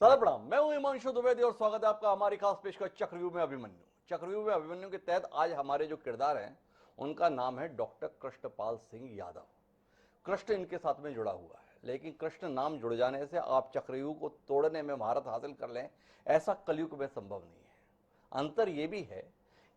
सादर प्रणाम। मैं हूं हिमांशु द्विवेदी और स्वागत है आपका हमारी खास पेशकश चक्रव्यूह में अभिमन्यु। चक्रव्यूह में अभिमन्यु के तहत आज हमारे जो किरदार हैं उनका नाम है डॉक्टर कृष्णपाल सिंह यादव। कृष्ण इनके साथ में जुड़ा हुआ है, लेकिन कृष्ण नाम जुड़ जाने से आप चक्रव्यूह को तोड़ने में महारत हासिल कर लें, ऐसा कलयुग में संभव नहीं है। अंतर यह भी है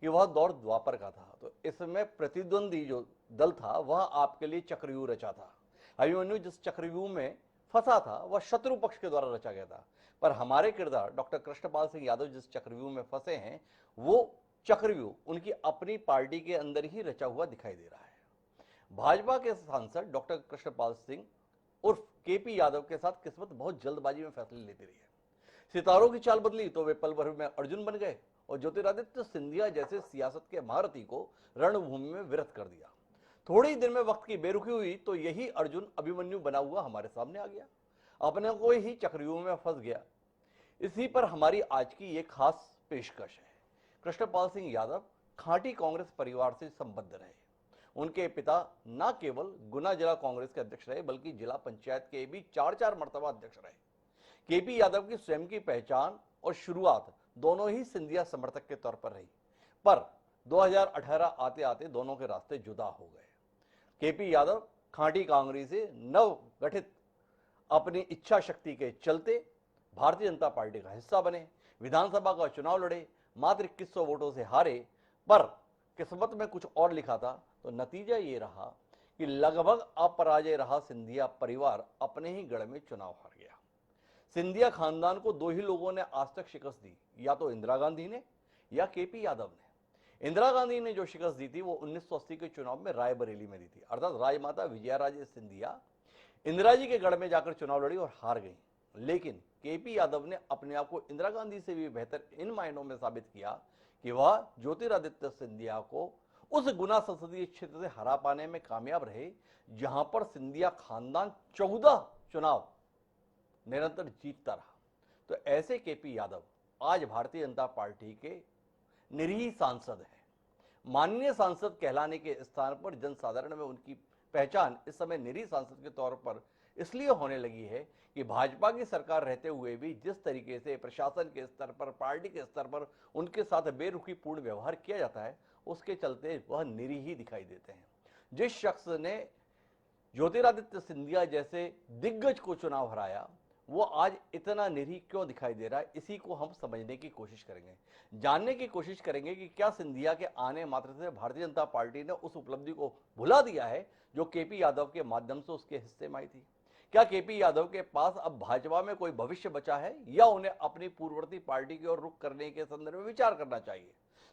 कि वह दौर द्वापर का था, तो इसमें प्रतिद्वंदी जो दल था वह आपके लिए चक्रव्यूह रचा था। अभिमन्यु जिस चक्रव्यूह में फंसा था वह शत्रु पक्ष के द्वारा रचा गया था, पर हमारे किरदार डॉक्टर कृष्णपाल सिंह यादव जिस चक्रव्यूह में फंसे हैं वो चक्रव्यूह उनकी अपनी पार्टी के अंदर ही रचा हुआ दिखाई दे रहा है। भाजपा के सांसद डॉक्टर कृष्णपाल सिंह उर्फ केपी यादव के साथ किस्मत बहुत जल्दबाजी में फैसले लेती रही है। सितारों की चाल बदली तो वे पल भर में अर्जुन बन गए और ज्योतिरादित्य सिंधिया जैसे सियासत के महारथी को रणभूमि में विरत कर दिया। थोड़े ही दिन में वक्त की बेरुखी हुई तो यही अर्जुन अभिमन्यु बना हुआ हमारे सामने आ गया, अपने को ही चक्रव्यूह में फंस गया। इसी पर हमारी आज की ये खास पेशकश है। कृष्णपाल सिंह यादव खांटी कांग्रेस परिवार से संबद्ध रहे। उनके पिता न केवल गुना जिला कांग्रेस के अध्यक्ष रहे बल्कि जिला पंचायत के भी 4 मर्तबा अध्यक्ष रहे। केपी यादव की स्वयं की पहचान और शुरुआत दोनों ही सिंधिया समर्थक के तौर पर रही, पर 2018 आते आते दोनों के रास्ते जुदा हो गए। केपी यादव खांटी कांग्रेस से नव गठित अपनी इच्छा शक्ति के चलते भारतीय जनता पार्टी का हिस्सा बने, विधानसभा का चुनाव लड़े, मात्र 2100 वोटों से हारे, पर किस्मत में कुछ और लिखा था। तो नतीजा ये रहा कि लगभग अपराजय रहा सिंधिया परिवार अपने ही गढ़ में चुनाव हार गया। सिंधिया खानदान को दो ही लोगों ने आज तक शिकस्त दी, या तो इंदिरा गांधी ने या केपी यादव ने। इंदिरा गांधी ने जो शिकस्त दी थी वो 1980 के चुनाव में रायबरेली में दी थी, अर्थात राजमाता विजयाराजे सिंधिया इंदिरा जी के गढ़ में जाकर चुनाव लड़ी और हार गई। लेकिन केपी यादव ने अपने आप को इंदिरा गांधी से भी बेहतर इन मायनों में साबित किया कि वह ज्योतिरादित्य सिंधिया को उस गुना संसदीय क्षेत्र से हरा पाने में कामयाब रहे जहां पर सिंधिया खानदान 14 चुनाव निरंतर जीतता रहा। तो ऐसे केपी यादव आज भारतीय जनता पार्टी के निरीह सांसद हैं। माननीय सांसद कहलाने के स्थान पर जनसाधारण में उनकी पहचान इस समय निरीह सांसद के तौर पर इसलिए होने लगी है कि भाजपा की सरकार रहते हुए भी जिस तरीके से प्रशासन के स्तर पर, पार्टी के स्तर पर उनके साथ बेरुखी पूर्ण व्यवहार किया जाता है, उसके चलते वह निरीह ही दिखाई देते हैं। जिस शख्स ने ज्योतिरादित्य सिंधिया जैसे दिग्गज को चुनाव हराया वो आज इतना निरीह क्यों दिखाई दे रहा है, इसी को हम समझने की कोशिश करेंगे, जानने की कोशिश करेंगे कि क्या सिंधिया के आने मात्र से भारतीय जनता पार्टी ने उस उपलब्धि को भुला दिया है जो केपी यादव के माध्यम से उसके हिस्से में आई थी। क्या केपी यादव के पास अब भाजपा में कोई भविष्य बचा है या उन्हें अपनी पूर्ववर्ती पार्टी की ओर रुख करने के संदर्भ में विचार करना चाहिए।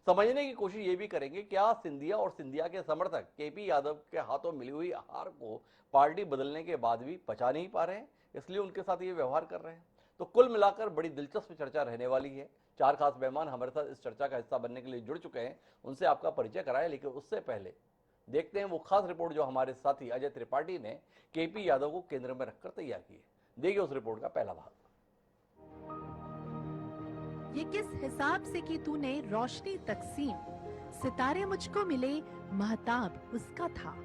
समझने की कोशिश ये भी करेंगे क्या सिंधिया और सिंधिया के समर्थक केपी यादव के हाथों मिली हुई हार को पार्टी बदलने के बाद भी पचा नहीं पा रहे हैं, इसलिए उनके साथ ये व्यवहार कर रहे हैं। तो कुल मिलाकर बड़ी दिलचस्प चर्चा रहने वाली है। 4 खास मेहमान हमारे साथ इस चर्चा का हिस्सा बनने के लिए जुड़ चुके हैं, उनसे आपका परिचय कराया, लेकिन उससे पहले देखते हैं वो खास रिपोर्ट जो हमारे साथी अजय त्रिपाठी ने केपी यादव को केंद्र में रखकर तैयार की है। देखिए उस रिपोर्ट का पहला भाग। ये किस हिसाब से की तूने रोशनी तकसीम, सितारे मुझको मिले महताब उसका था।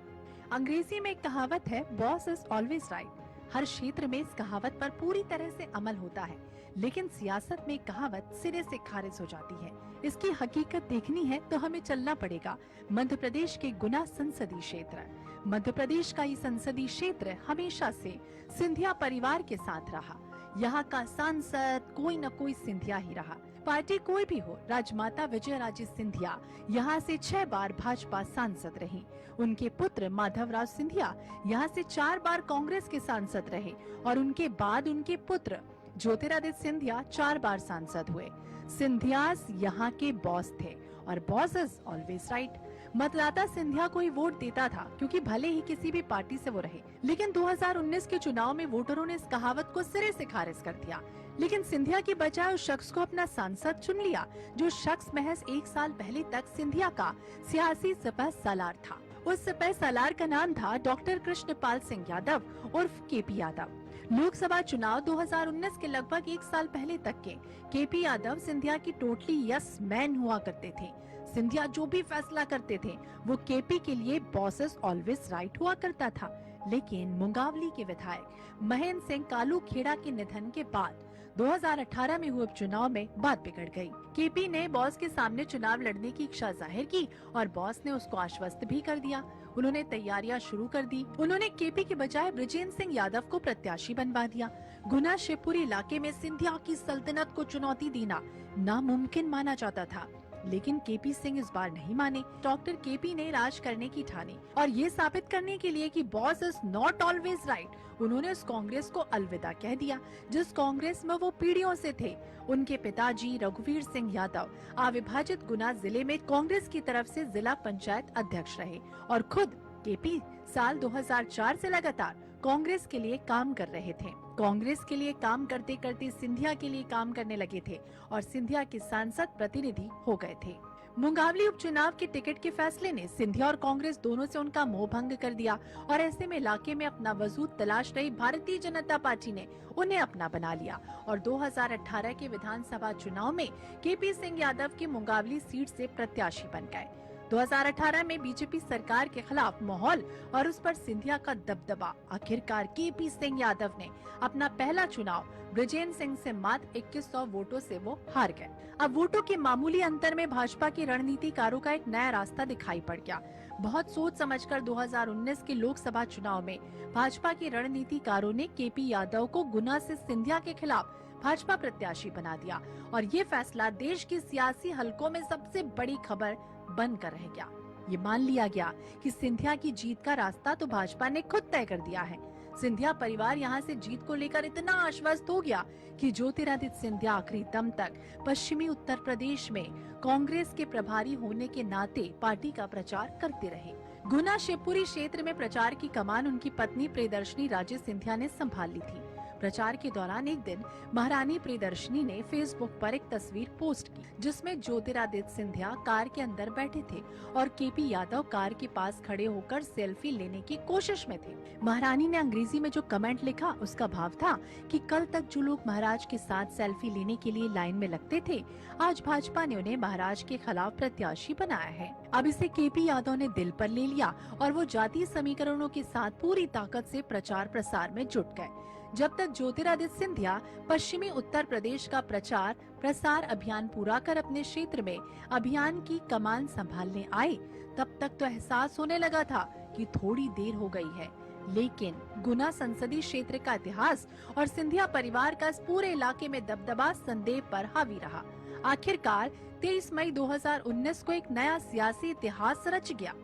अंग्रेजी में एक कहावत है, बॉस इज ऑलवेज राइट। हर क्षेत्र में इस कहावत पर पूरी तरह से अमल होता है, लेकिन सियासत में कहावत सिरे से खारिज हो जाती है। इसकी हकीकत देखनी है तो हमें चलना पड़ेगा मध्य प्रदेश के गुना संसदीय क्षेत्र। मध्य प्रदेश का ये संसदीय क्षेत्र हमेशा से सिंधिया परिवार के साथ रहा। यहाँ का सांसद कोई न कोई सिंधिया ही रहा, पार्टी कोई भी हो। राजमाता विजयाराजे सिंधिया यहाँ से 6 बार भाजपा सांसद रही। उनके पुत्र माधवराव सिंधिया यहाँ से 4 बार कांग्रेस के सांसद रहे और उनके बाद उनके पुत्र ज्योतिरादित्य सिंधिया 4 बार सांसद हुए। सिंधियास यहाँ के बॉस थे और बॉस इज ऑलवेज राइट। मतदाता सिंधिया को ही वोट देता था क्योंकि भले ही किसी भी पार्टी से वो रहे, लेकिन 2019 के चुनाव में वोटरों ने इस कहावत को सिरे से खारिज कर दिया। लेकिन सिंधिया की बजाय उस शख्स को अपना सांसद चुन लिया जो शख्स महज 1 साल पहले तक सिंधिया का सियासी सिपह सालार था। उस सिपह सालार का नाम था डॉक्टर कृष्णपाल सिंह यादव उर्फ केपी यादव। लोकसभा चुनाव 2019 के लगभग 1 साल पहले तक के केपी यादव सिंधिया की टोटली यस मैन हुआ करते थे। सिंधिया जो भी फैसला करते थे वो केपी के लिए बॉसेस ऑलवेज राइट हुआ करता था। लेकिन मुंगावली के विधायक महेंद्र सिंह कालू खेड़ा के निधन के बाद 2018 में हुए उपचुनाव में बात बिगड़ गई। केपी ने बॉस के सामने चुनाव लड़ने की इच्छा जाहिर की और बॉस ने उसको आश्वस्त भी कर दिया। उन्होंने तैयारियां शुरू कर दी। उन्होंने केपी के बजाय बृजेंद्र सिंह यादव को प्रत्याशी बनवा दिया। गुना शिवपुरी इलाके में सिंधिया की सल्तनत को चुनौती देना नामुमकिन माना जाता था, लेकिन केपी सिंह इस बार नहीं माने। डॉक्टर केपी ने राज करने की ठानी और ये साबित करने के लिए कि boss is not always right, उन्होंने उस कांग्रेस को अलविदा कह दिया जिस कांग्रेस में वो पीढ़ियों से थे। उनके पिताजी रघुवीर सिंह यादव अविभाजित गुना जिले में कांग्रेस की तरफ से जिला पंचायत अध्यक्ष रहे और खुद केपी साल 2004 से लगातार कांग्रेस के लिए काम कर रहे थे। कांग्रेस के लिए काम करते करते सिंधिया के लिए काम करने लगे थे और सिंधिया के सांसद प्रतिनिधि हो गए थे। मुंगावली उपचुनाव के टिकट के फैसले ने सिंधिया और कांग्रेस दोनों से उनका मोह भंग कर दिया और ऐसे में इलाके में अपना वजूद तलाश रही भारतीय जनता पार्टी ने उन्हें अपना बना लिया और 2018 के विधानसभा चुनाव में केपी सिंह यादव की मुंगावली सीट से प्रत्याशी बन गए। 2018 में बीजेपी सरकार के खिलाफ माहौल और उस पर सिंधिया का दबदबा, आखिरकार केपी सिंह यादव ने अपना पहला चुनाव बृजेंद्र सिंह से मात्र 2100 वोटों से वो हार गए। अब वोटों के मामूली अंतर में भाजपा के रणनीतिकारों का एक नया रास्ता दिखाई पड़ गया। बहुत सोच समझकर 2019 के लोकसभा चुनाव में भाजपा के रणनीतिकारों ने केपी यादव को गुना से सिंधिया के खिलाफ भाजपा प्रत्याशी बना दिया और ये फैसला देश की सियासी हलकों में सबसे बड़ी खबर बनकर रह गया। ये मान लिया गया कि सिंधिया की जीत का रास्ता तो भाजपा ने खुद तय कर दिया है। सिंधिया परिवार यहाँ से जीत को लेकर इतना आश्वस्त हो गया कि ज्योतिरादित्य सिंधिया आखिरी दम तक पश्चिमी उत्तर प्रदेश में कांग्रेस के प्रभारी होने के नाते पार्टी का प्रचार करते रहे। गुना शिवपुरी क्षेत्र में प्रचार की कमान उनकी पत्नी प्रियदर्शनी राजे सिंधिया ने संभाल ली थी। प्रचार के दौरान एक दिन महारानी प्रियदर्शनी ने फेसबुक पर एक तस्वीर पोस्ट की जिसमें ज्योतिरादित्य सिंधिया कार के अंदर बैठे थे और केपी यादव कार के पास खड़े होकर सेल्फी लेने की कोशिश में थे। महारानी ने अंग्रेजी में जो कमेंट लिखा उसका भाव था कि कल तक जो लोग महाराज के साथ सेल्फी लेने के लिए लाइन में लगते थे, आज भाजपा ने उन्हें महाराज के खिलाफ प्रत्याशी बनाया है। अब इसे केपी यादव ने दिल पर ले लिया और वो जातीय समीकरणों के साथ पूरी ताकत से प्रचार प्रसार में जुट गए। जब तक ज्योतिरादित्य सिंधिया पश्चिमी उत्तर प्रदेश का प्रचार प्रसार अभियान पूरा कर अपने क्षेत्र में अभियान की कमान संभालने आए, तब तक तो एहसास होने लगा था कि थोड़ी देर हो गई है। लेकिन गुना संसदीय क्षेत्र का इतिहास और सिंधिया परिवार का इस पूरे इलाके में दबदबा संदेह पर हावी रहा। आखिरकार 23 मई 2019 को एक नया सियासी इतिहास रच गया।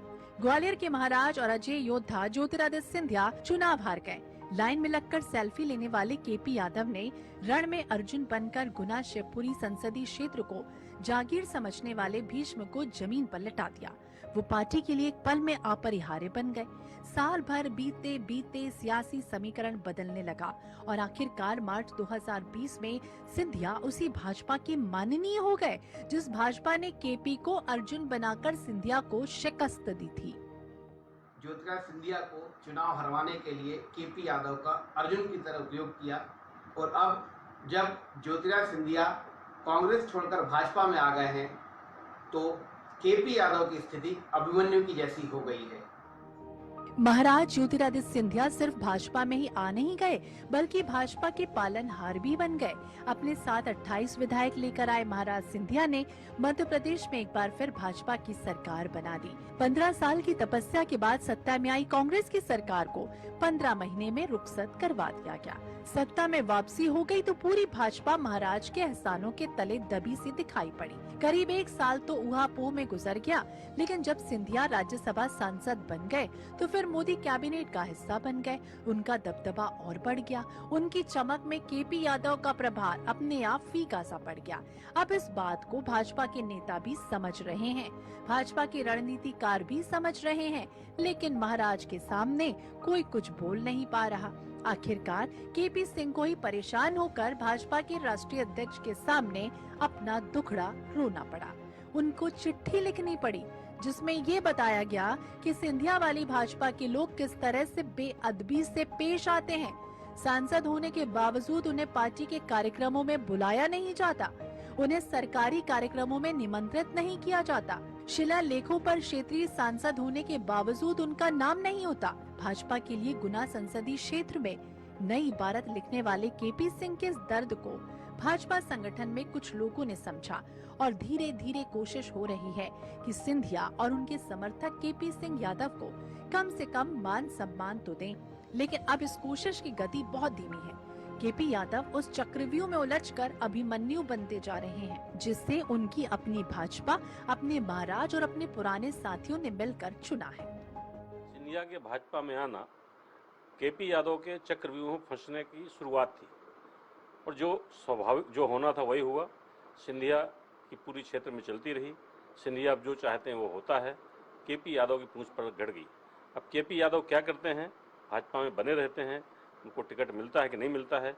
ग्वालियर के महाराज और अजय योद्धा ज्योतिरादित्य सिंधिया चुनाव हार गए। लाइन में लगकर सेल्फी लेने वाले केपी यादव ने रण में अर्जुन बनकर गुना शिवपुरी संसदीय क्षेत्र को जागीर समझने वाले भीष्म को जमीन पर लटा दिया। वो पार्टी के लिए एक पल में अपरिहार्य बन गए। साल भर बीते बीते सियासी समीकरण बदलने लगा और आखिरकार मार्च 2020 में सिंधिया उसी भाजपा के माननीय हो गए जिस भाजपा ने केपी को अर्जुन बनाकर सिंधिया को शिकस्त दी थी। ज्योतिरादित्य सिंधिया को चुनाव हरवाने के लिए केपी यादव का अर्जुन की तरह उपयोग किया और अब जब ज्योतिरादित्य सिंधिया कांग्रेस छोड़कर भाजपा में आ गए हैं तो केपी यादव की स्थिति अभिमन्यु की जैसी हो गई है। महाराज ज्योतिरादित्य सिंधिया सिर्फ भाजपा में ही आ नहीं गए बल्कि भाजपा के पालनहार भी बन गए। अपने साथ 28 विधायक लेकर आए महाराज सिंधिया ने मध्य प्रदेश में एक बार फिर भाजपा की सरकार बना दी। 15 साल की तपस्या के बाद सत्ता में आई कांग्रेस की सरकार को 15 महीने में रुखसत करवा दिया गया। सत्ता में वापसी हो गई तो पूरी भाजपा महाराज के एहसानों के तले दबी सी दिखाई पड़ी। करीब 1 साल तो ऊहापोह में गुजर गया, लेकिन जब सिंधिया राज्यसभा सांसद बन गए तो फिर मोदी कैबिनेट का हिस्सा बन गए। उनका दबदबा और बढ़ गया। उनकी चमक में केपी यादव का प्रभार अपने आप फीका सा पड़ गया। अब इस बात को भाजपा के नेता भी समझ रहे हैं, भाजपा के रणनीतिकार भी समझ रहे हैं, लेकिन महाराज के सामने कोई कुछ बोल नहीं पा रहा। आखिरकार केपी सिंह को ही परेशान होकर भाजपा के राष्ट्रीय अध्यक्ष के सामने अपना दुखड़ा रोना पड़ा। उनको चिट्ठी लिखनी पड़ी जिसमें ये बताया गया कि सिंधिया वाली भाजपा के लोग किस तरह से बेअदबी से पेश आते हैं। सांसद होने के बावजूद उन्हें पार्टी के कार्यक्रमों में बुलाया नहीं जाता, उन्हें सरकारी कार्यक्रमों में निमंत्रित नहीं किया जाता, शिलालेखों पर क्षेत्रीय सांसद होने के बावजूद उनका नाम नहीं होता। भाजपा के लिए गुना संसदीय क्षेत्र में नई इबारत लिखने वाले केपी सिंह के इस दर्द को भाजपा संगठन में कुछ लोगों ने समझा और धीरे धीरे कोशिश हो रही है कि सिंधिया और उनके समर्थक केपी सिंह यादव को कम से कम मान सम्मान तो दें, लेकिन अब इस कोशिश की गति बहुत धीमी है। केपी यादव उस चक्रव्यूह में उलझकर अभिमन्यु बनते जा रहे हैं, जिससे उनकी अपनी भाजपा, अपने महाराज और अपने पुराने साथियों ने मिलकर चुना है। सिंधिया के भाजपा में आना केपी यादव के चक्रव्यूह में फंसने की शुरुआत थी और जो स्वाभाविक जो होना था वही हुआ। सिंधिया की पूरी क्षेत्र में चलती रही। सिंधिया अब जो चाहते हैं वो होता है। केपी यादव की पूंछ पर गड़ गई। अब केपी यादव क्या करते हैं? भाजपा में बने रहते हैं। उनको टिकट मिलता है कि नहीं मिलता है,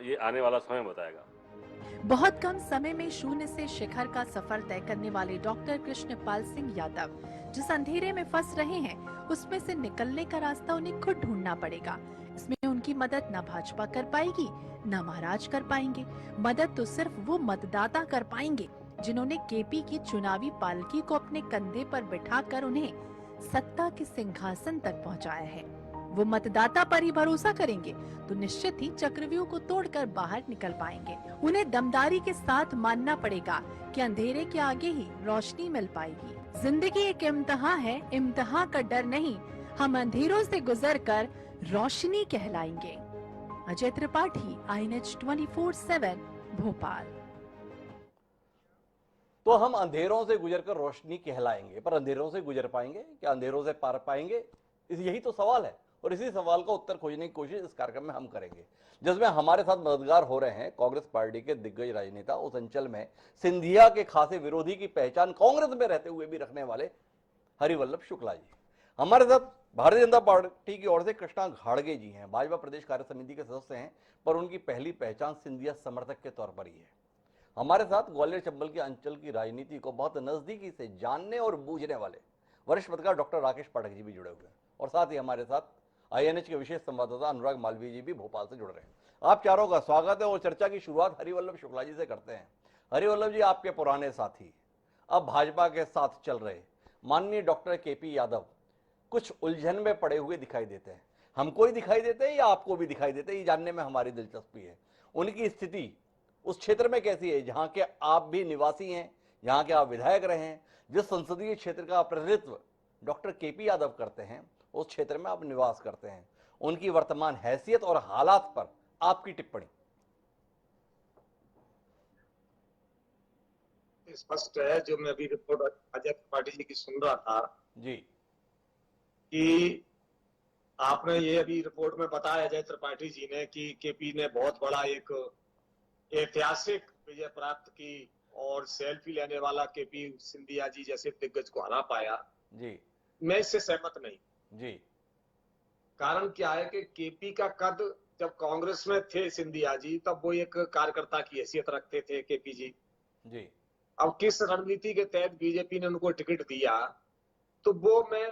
ये आने वाला समय बताएगा। बहुत कम समय में शून्य से शिखर का सफर तय करने वाले डॉक्टर कृष्णपाल सिंह यादव जिस अंधेरे में फंस रहे हैं, उसमें से निकलने का रास्ता उन्हें खुद ढूंढना पड़ेगा। इसमें उनकी मदद न भाजपा कर पाएगी, न महाराज कर पाएंगे। मदद तो सिर्फ वो मतदाता कर पाएंगे जिन्होंने केपी की चुनावी पालकी को अपने कंधे पर बिठाकर उन्हें सत्ता के सिंहासन तक पहुंचाया है। वो मतदाता पर ही भरोसा करेंगे तो निश्चित ही चक्रव्यूह को तोड़कर बाहर निकल पाएंगे। उन्हें दमदारी के साथ मानना पड़ेगा कि अंधेरे के आगे ही रोशनी मिल पाएगी। जिंदगी एक इम्तिहान है, इम्तिहान का डर नहीं, हम अंधेरों से गुजरकर रोशनी कहलाएंगे। अजय त्रिपाठी, INH 24/7 भोपाल। तो हम अंधेरों से गुजरकर रोशनी कहलाएंगे, पर अंधेरों से गुजर पाएंगे क्या? अंधेरों से पार पाएंगे? यही तो सवाल है और इसी सवाल का उत्तर खोजने की कोशिश इस कार्यक्रम में हम करेंगे, जिसमें हमारे साथ मददगार हो रहे हैं कांग्रेस पार्टी के दिग्गज राजनेता, उस अंचल में सिंधिया के खासे विरोधी की पहचान कांग्रेस में रहते हुए भी रखने वाले हरिवल्लभ शुक्ला जी। हमारे साथ भारतीय जनता पार्टी की ओर से कृष्णा घाड़गे जी हैं, भाजपा प्रदेश कार्य समिति के सदस्य हैं, पर उनकी पहली पहचान सिंधिया समर्थक के तौर पर ही है। हमारे साथ ग्वालियर चंबल के अंचल की राजनीति को बहुत नजदीकी से जानने और बूझने वाले वरिष्ठ पत्रकार डॉक्टर राकेश पाठक जी भी जुड़े हुए हैं और साथ ही हमारे साथ INH के विशेष संवाददाता अनुराग मालवीय जी भी भोपाल से जुड़ रहे हैं। आप चारों का स्वागत है और चर्चा की शुरुआत हरिवल्लभ शुक्ला जी से करते हैं। हरिवल्लभ जी, आपके पुराने साथी, अब भाजपा के साथ चल रहे माननीय डॉक्टर केपी यादव कुछ उलझन में पड़े हुए दिखाई देते हैं। हमको ही दिखाई देते हैं या आपको भी दिखाई देते हैं, ये जानने में हमारी दिलचस्पी है। उनकी स्थिति उस क्षेत्र में कैसी है जहां के आप भी निवासी हैं, जहां के आप विधायक रहे हैं, जिस संसदीय क्षेत्र का प्रतिनिधित्व डॉक्टर केपी यादव करते हैं, उस क्षेत्र में आप निवास करते हैं। उनकी वर्तमान हैसियत और हालात पर आपकी टिप्पणी। स्पष्ट है, जो मैं अभी रिपोर्ट अजय त्रिपाठी जी की सुन रहा था जी, कि आपने ये अभी रिपोर्ट में बताया अजय त्रिपाठी जी ने कि केपी ने बहुत बड़ा एक ऐतिहासिक विजय प्राप्त की और सेल्फी लेने वाला केपी सिंधिया जी जैसे दिग्गज को हरा पाया जी, मैं इससे सहमत नहीं। जी, कारण क्या है कि केपी का कद जब कांग्रेस में थे सिंधिया जी, तब वो एक कार्यकर्ता की हैसियत रखते थे केपी जी। जी, अब किस रणनीति के तहत बीजेपी ने उनको टिकट दिया, तो वो मैं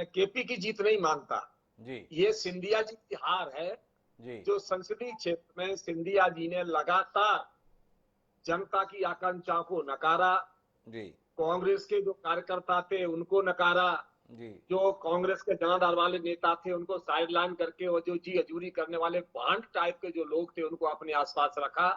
केपी की जीत नहीं मानता। जी, ये सिंधिया जी की हार है। जी, जो संसदीय क्षेत्र में सिंधिया जी ने लगातार जनता की आकांक्षा को नकारा, जी, कांग्रेस के जो कार्यकर्ता थे उनको नकारा, जी, जो कांग्रेस के जनाधार वाले नेता थे उनको साइडलाइन करके और जो जी हजूरी करने वाले भांड टाइप के जो लोग थे उनको अपने आसपास रखा।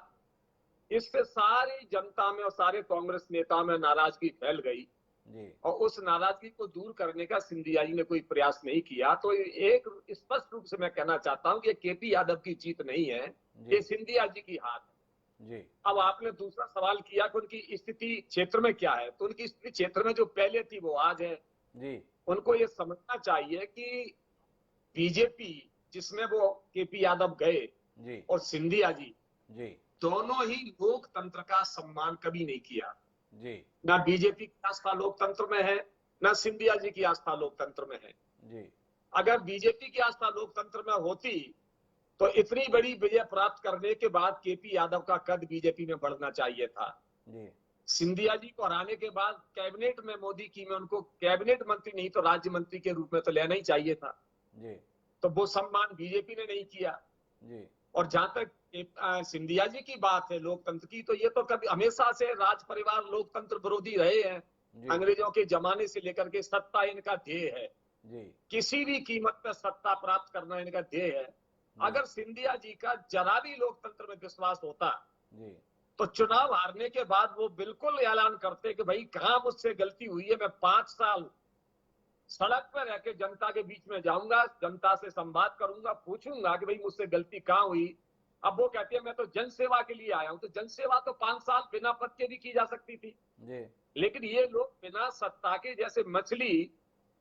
इससे सारी जनता में और सारे कांग्रेस नेताओं में नाराजगी फैल गई जी, और उस नाराजगी को दूर करने का सिंधिया जी ने कोई प्रयास नहीं किया। तो एक स्पष्ट रूप से मैं कहना चाहता हूं कि केपी यादव की जीत नहीं है, ये सिंधिया जी की हार है। जी, अब आपने दूसरा सवाल किया कि उनकी स्थिति क्षेत्र में क्या है, तो उनकी स्थिति क्षेत्र में जो पहले थी वो आज है। जी, उनको ये समझना चाहिए कि बीजेपी जिसमें वो केपी यादव गए जी, और सिंधिया जी, जी, दोनों ही लोकतंत्र का सम्मान कभी नहीं किया। जी, ना बीजेपी की आस्था लोकतंत्र में है, ना सिंधिया जी की आस्था लोकतंत्र में है। जी, अगर बीजेपी की आस्था लोकतंत्र में होती तो इतनी बड़ी विजय प्राप्त करने के बाद केपी यादव का कद बीजेपी में बढ़ना चाहिए था। जी, सिंधिया जी को हराने के बाद कैबिनेट में मोदी की में उनको कैबिनेट मंत्री नहीं तो राज्य मंत्री के रूप में तो लेना ही चाहिए था। जी, तो वो सम्मान बीजेपी ने नहीं किया। जी, और जहां तक सिंधिया जी की बात है लोकतंत्र की, तो ये तो कभी हमेशा से राज परिवार लोकतंत्र विरोधी रहे हैं। अंग्रेजों के जमाने से लेकर के सत्ता इनका ध्येय है, जी, किसी भी कीमत पर सत्ता प्राप्त करना इनका ध्येय है। अगर सिंधिया जी का जरा भी लोकतंत्र में विश्वास होता जी तो चुनाव हारने के बाद वो बिल्कुल ऐलान करते कि भाई कहां मुझसे गलती हुई है, मैं 5 साल सड़क पर रह के जनता के बीच में जाऊंगा, जनता से संवाद करूंगा, पूछूंगा कि भाई मुझसे गलती कहां हुई। अब वो कहते हैं मैं तो जन सेवा के लिए आया हूं, तो जन सेवा तो 5 साल बिना पद के भी की जा सकती थी। जी लेकिन ये लोग बिना सत्ता के, जैसे मछली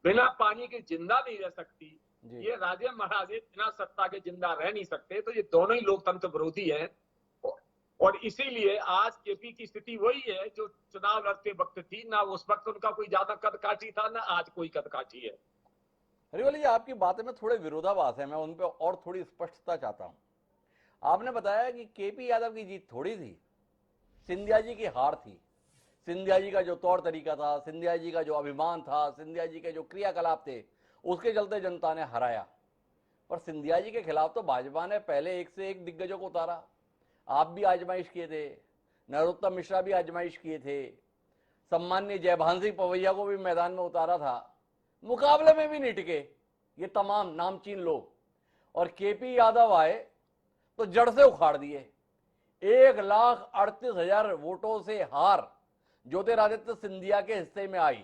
बिना पानी के जिंदा नहीं रह सकती, जी ये राजे महाराजे बिना सत्ता के जिंदा रह नहीं सकते। तो ये दोनों ही लोकतंत्र विरोधी हैं। और इसीलिए आज केपी की स्थिति वही है जो चुनाव लड़ते वक्त थी। ना उस वक्त उनका कोई ज्यादा कदकाठी था, ना आज कोई कदकाठी है। हरिवल जी, आपकी बातें में थोड़े विरोधाभास है, मैं उन पर और थोड़ी स्पष्टता चाहता हूं। आपने बताया कि केपी यादव की जीत थोड़ी थी, सिंधिया जी की हार थी। सिंधिया जी का जो तौर तरीका था, सिंधिया जी का जो अभिमान था, सिंधिया जी के जो क्रियाकलाप थे, उसके चलते जनता ने हराया। पर सिंधिया जी के खिलाफ तो भाजपा ने पहले एक से एक दिग्गजों को उतारा। आप भी आजमाइश किए थे, नरोत्तम मिश्रा भी आजमाइश किए थे, सम्मान्य जयभान सिंह पवैया को भी मैदान में उतारा था, मुकाबले में भी नहीं टिके ये तमाम नामचीन लोग। और केपी यादव आए तो जड़ से उखाड़ दिए। 1,38,000 वोटों से हार ज्योतिरादित्य सिंधिया के हिस्से में आई।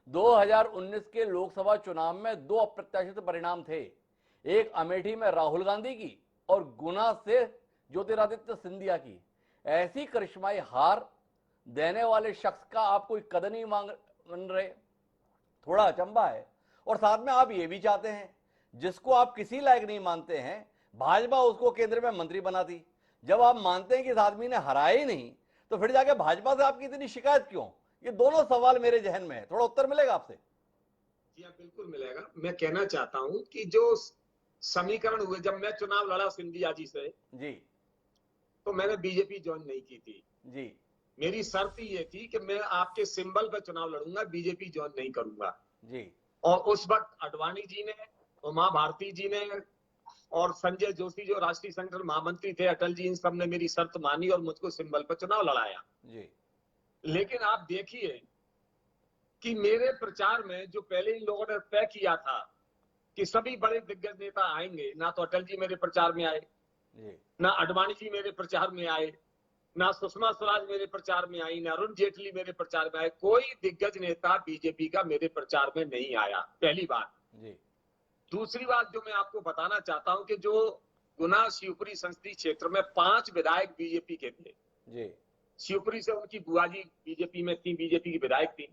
2019 के लोकसभा चुनाव में 2 अप्रत्याशित परिणाम थे, एक अमेठी में राहुल गांधी की और गुना से ज्योतिरादित्य सिंधिया की। ऐसी करिश्माई हार देने वाले शख्स का आप कोई कदर नहीं मान रहे, थोड़ा अचंभा है। और साथ में आप ये भी चाहते हैं जिसको आप किसी लायक नहीं मानते हैं, भाजपा उसको केंद्र में मंत्री बनाती। जब आप मानते हैं कि इस आदमी ने हराया ही नहीं, तो फिर जाके भाजपा से आपकी इतनी शिकायत क्यों? ये दोनों सवाल मेरे जहन में है, थोड़ा उत्तर मिलेगा आपसे? जी हाँ, बिल्कुल मिलेगा। मैं कहना चाहता हूं कि जो समीकरण हुए, जब मैं चुनाव लड़ा सिंधिया जी से, जी तो मैंने बीजेपी ज्वाइन नहीं की थी। जी मेरी शर्त ये थी कि मैं आपके सिंबल पर चुनाव लड़ूंगा, बीजेपी ज्वाइन नहीं करूंगा। जी और उस वक्त अडवाणी जी ने, उमा भारती जी ने और संजय जोशी जो राष्ट्रीय संगठन महामंत्री थे, अटल जी, इन सब ने मेरी शर्त मानी और मुझको सिंबल पर चुनाव लड़ाया। जी लेकिन आप देखिए कि मेरे प्रचार में जो पहले इन लोगों ने तय किया था कि सभी बड़े दिग्गज नेता आएंगे, ना तो अटल जी मेरे प्रचार में आए, जी ना अडवाणी जी मेरे प्रचार में आए, ना सुषमा स्वराज मेरे प्रचार में आई, ना अरुण जेटली मेरे प्रचार में आए। कोई दिग्गज नेता बीजेपी का मेरे प्रचार में नहीं आया, पहली बात। जी दूसरी बात जो मैं आपको बताना चाहता हूं कि जो गुना शिवपुरी संसदीय क्षेत्र में 5 विधायक बीजेपी के थे। जी शिवपुरी से उनकी बुआ जी बीजेपी में थी, बीजेपी की विधायक थी।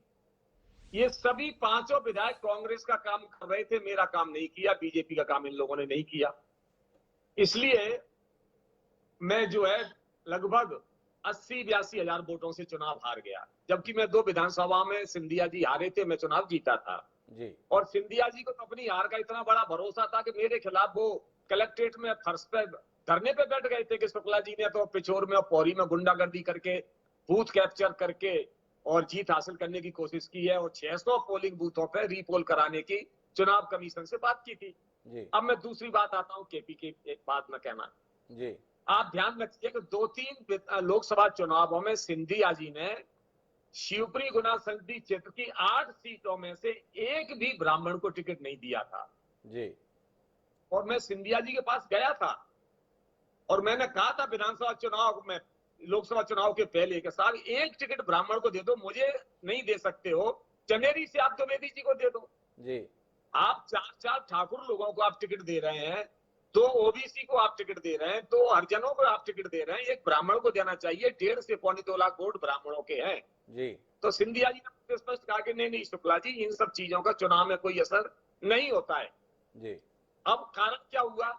ये सभी 5 विधायक कांग्रेस का काम कर रहे थे, मेरा काम नहीं किया, बीजेपी का काम इन लोगों ने नहीं किया। इसलिए मैं जो है लगभग 80-82 हजार वोटों से चुनाव हार गया, जबकि मैं 2 विधानसभा में सिंधिया जी हारे थे, मैं चुनाव जीता था। जी और सिंधिया जी को तो अपनी हार का इतना बड़ा भरोसा था कि मेरे खिलाफ वो कलेक्ट्रेट में फर्श पे धरने पे बैठ गए थे कि शुक्ला जी ने तो पिछोर में और पौरी में गुंडागर्दी करके, बूथ कैप्चर करके और जीत हासिल करने की कोशिश की है और 600 पोलिंग बूथों पर रीपोल कराने की चुनाव कमीशन से बात की थी। जी अब मैं दूसरी बात आता हूं केपी की, एक बात मैं कहना, जी आप ध्यान रखिए कि 2-3 लोकसभा चुनावों में सिंधिया जी ने शिवपुरी गुना संसदीय क्षेत्र की 8 सीटों में से एक भी ब्राह्मण को टिकट नहीं दिया था। जी और मैं सिंधिया जी के पास गया था और मैंने कहा था विधानसभा चुनाव में, लोकसभा चुनाव के पहले, कि साहब एक टिकट ब्राह्मण को दे दो, मुझे नहीं दे सकते हो, चनेरी से आप द्विवेदी जी को दे दो। जी आप 4 ठाकुर लोगों को आप टिकट दे रहे हैं, 2 ओबीसी को आप टिकट दे रहे हैं, 2 हरिजनों को आप टिकट दे रहे हैं, एक ब्राह्मण को देना चाहिए। 1.5 से 2.25 लाख वोट ब्राह्मणों के हैं। जी तो सिंधिया जी ने स्पष्ट कहा कि नहीं शुक्ला जी, इन सब चीजों का चुनाव में कोई असर नहीं होता है। जी अब कारण क्या हुआ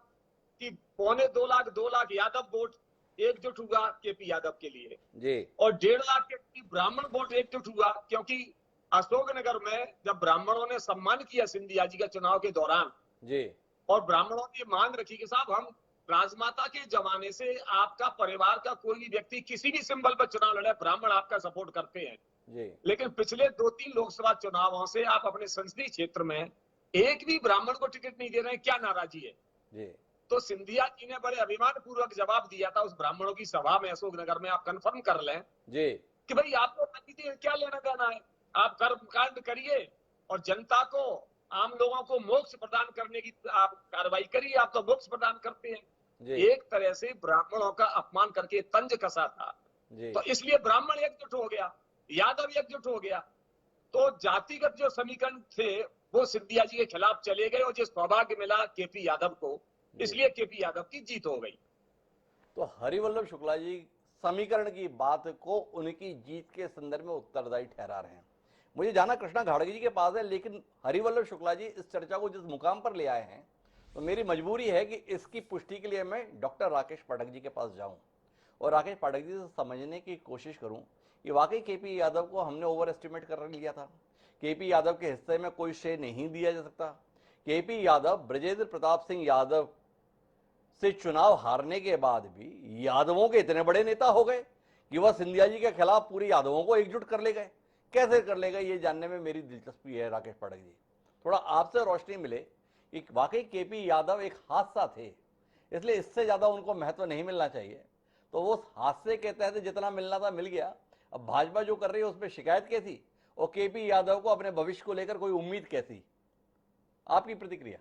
कि 2.25 लाख यादव वोट एकजुट हुआ केपी यादव के लिए, जी और 1.5 लाख के ब्राह्मण वोट एकजुट हुआ, क्योंकि अशोकनगर में जब ब्राह्मणों ने सम्मान किया सिंधिया जी का चुनाव के दौरान, जी और ब्राह्मणों ने मांग रखी कि साहब हम राजमाता के जमाने से आपका परिवार का कोई भी व्यक्ति किसी भी सिंबल पर चुनाव लड़े, ब्राह्मण आपका सपोर्ट करते हैं। जी लेकिन पिछले 2-3 लोकसभा चुनावों से आप अपने संसदीय क्षेत्र में एक भी ब्राह्मण को टिकट नहीं दे रहे हैं, क्या नाराजगी है? जी तो सिंधिया जी ने बड़े अभिमान पूर्वक जवाब दिया था उस ब्राह्मणों की सभा में अशोकनगर में, आप कंफर्म कर लें जी कि भाई आपको राजनीति क्या लेना देना है, आप कर्म कांड करिए और जनता को, आम लोगों को मोक्ष प्रदान करने की आप कार्रवाई करिए, आप तो मोक्ष प्रदान करते हैं। जी एक तरह से ब्राह्मणों का अपमान करके तंज कसा था। जी तो इसलिए ब्राह्मण एकजुट हो गया, यादव एकजुट हो गया। तो जातिगत जो समीकरण थे वो सिंधिया जी के खिलाफ चले गए और जो सौभाग्य मिला केपी यादव को, इसलिए केपी यादव की जीत हो गई। तो हरिवल्लभ शुक्ला जी समीकरण की बात को उनकी जीत के संदर्भ में उत्तरदायी ठहरा रहे हैं। मुझे जाना कृष्णा घाड़गे जी के पास है, लेकिन हरिवल्लभ शुक्ला जी इस चर्चा को जिस मुकाम पर ले आए हैं, तो मेरी मजबूरी है कि इसकी पुष्टि के लिए मैं डॉक्टर राकेश पाठक जी के पास जाऊं और राकेश पाठक जी से समझने की कोशिश करूं कि वाकई केपी यादव को हमने ओवर एस्टिमेट कर लिया था। केपी यादव के हिस्से में कोई श्रेय नहीं दिया जा सकता। केपी यादव ब्रजेंद्र प्रताप सिंह यादव से चुनाव हारने के बाद भी यादवों के इतने बड़े नेता हो गए कि वह सिंधिया जी के खिलाफ पूरे यादवों को एकजुट कर ले गए। कैसे कर ले गए, ये जानने में मेरी दिलचस्पी है। राकेश पाठक जी, थोड़ा आपसे रोशनी मिले कि वाकई केपी यादव एक हादसा थे, इसलिए इससे ज्यादा उनको महत्व नहीं मिलना चाहिए, तो वो उस हादसे के तहत जितना मिलना था मिल गया। अब भाजपा जो कर रही है उसमें शिकायत कैसी, और केपी यादव को अपने भविष्य को लेकर कोई उम्मीद कैसी, आपकी प्रतिक्रिया?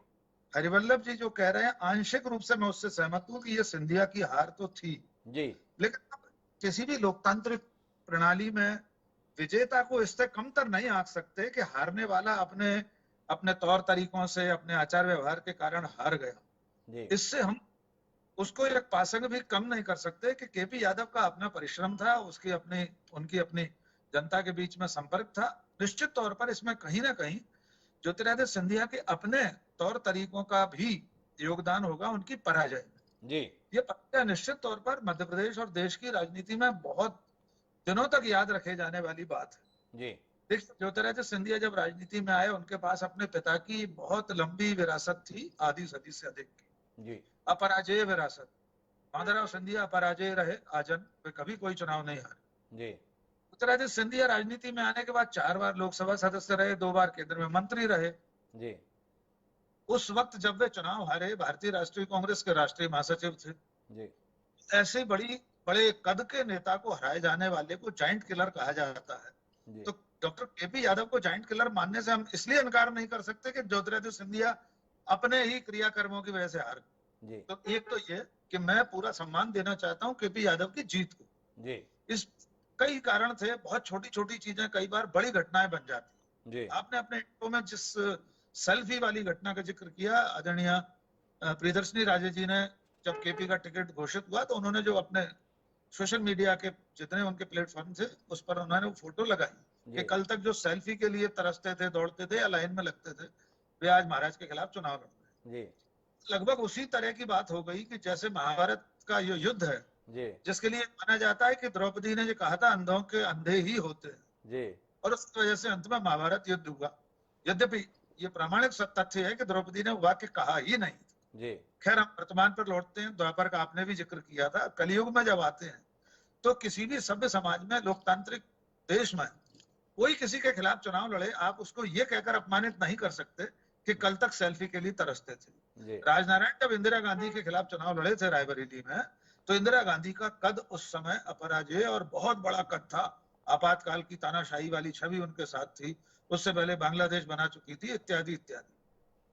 हरिवल्लभ जी जो कह रहे हैं आंशिक रूप से मैं उससे सहमत हूं कि ये सिंधिया की हार तो थी जी, लेकिन किसी भी लोकतांत्रिक प्रणाली में विजेता को इससे कमतर नहीं आंक सकते कि हारने वाला अपने अपने तौर तरीकों से, अपने आचार व्यवहार के कारण हार गया। जी इससे हम उसको एक पासंग भी कम नहीं कर सकते कि केपी यादव का अपना परिश्रम था, उसकी अपनी उनकी अपनी जनता के बीच में संपर्क था। निश्चित तौर पर इसमें कहीं ना कहीं ज्योतिरादित्य सिंधिया के अपने तौर तरीकों का भी योगदान होगा उनकी पराजय में। जी ये पराजय निश्चित तौर पर मध्य प्रदेश और देश की राजनीति में बहुत दिनों तक याद रखे जाने वाली बात है। जी देखिए, ज्योतिरादित्य सिंधिया जब राजनीति में आए उनके पास अपने पिता की बहुत लंबी विरासत थी, आधी सदी से अधिक की जी अपराजेय विरासत। माधवराव सिंधिया अपराजेय रहे आजन, वे कभी कोई चुनाव नहीं हारे। जी ज्योतिरादित्य सिंधिया राजनीति में आने के बाद 4 बार लोकसभा सदस्य रहे, 2 बार केंद्र में मंत्री रहे। जी उस वक्त जब वे चुनाव हारे, भारतीय राष्ट्रीय कांग्रेस के राष्ट्रीय महासचिव थे। जी ऐसे बड़े कद के नेता को हराए जाने वाले को जाइंट किलर कहा जाता है। जी तो डॉक्टर केपी यादव को जाइंट किलर मानने से हम इसलिए इनकार नहीं कर सकते कि ज्योतिरादित्य सिंधिया अपने ही क्रियाकर्मों की वजह से हार गए। जी तो एक तो ये कि मैं पूरा सम्मान देना चाहता हूँ केपी यादव की जीत को। जी इस कई कारण थे, बहुत छोटी छोटी चीजें कई बार बड़ी घटनाएं बन जाती। जी आपने अपने इंट्रो में जिस सेल्फी वाली घटना का जिक्र किया, आदरणीय प्रियदर्शनी राजे जी ने जब केपी का टिकट घोषित हुआ तो उन्होंने जो अपने सोशल मीडिया के जितने उनके प्लेटफॉर्म थे उस पर उन्होंने वो फोटो लगाई कि कल तक जो सेल्फी के लिए तरसते थे, दौड़ते थे या लाइन में लगते थे, वे आज महाराज के खिलाफ चुनाव लड़ रहे हैं। लगभग उसी तरह की बात हो गई कि जैसे महाभारत का ये युद्ध है जी जिसके लिए माना जाता है कि द्रौपदी ने जो कहा था अंधों के अंधे ही होते हैं, जी और उस वजह से अंत में महाभारत युद्ध हुआ। यद्यपि ये प्रामाणिक तथ्य है कि द्रौपदी ने वाक्य कहा ही नहीं। जी खैर, हम वर्तमान पर लौटते हैं। द्वापर का आपने भी जिक्र किया था। कलयुग में जब आते हैं तो किसी भी सभ्य समाज में, लोकतांत्रिक देश में, कोई किसी के खिलाफ चुनाव लड़े, आप उसको ये कहकर अपमानित नहीं कर सकते कि कल तक सेल्फी के लिए तरसते थे। जी राजनारायण जब इंदिरा गांधी के खिलाफ चुनाव लड़े थे रायबरेली में, तो इंदिरा गांधी का कद उस समय अपराजेय और बहुत बड़ा कद था। आपातकाल की तानाशाही वाली छवि उनके साथ थी। उससे पहले बांग्लादेश बना चुकी थी, इत्यादि इत्यादि।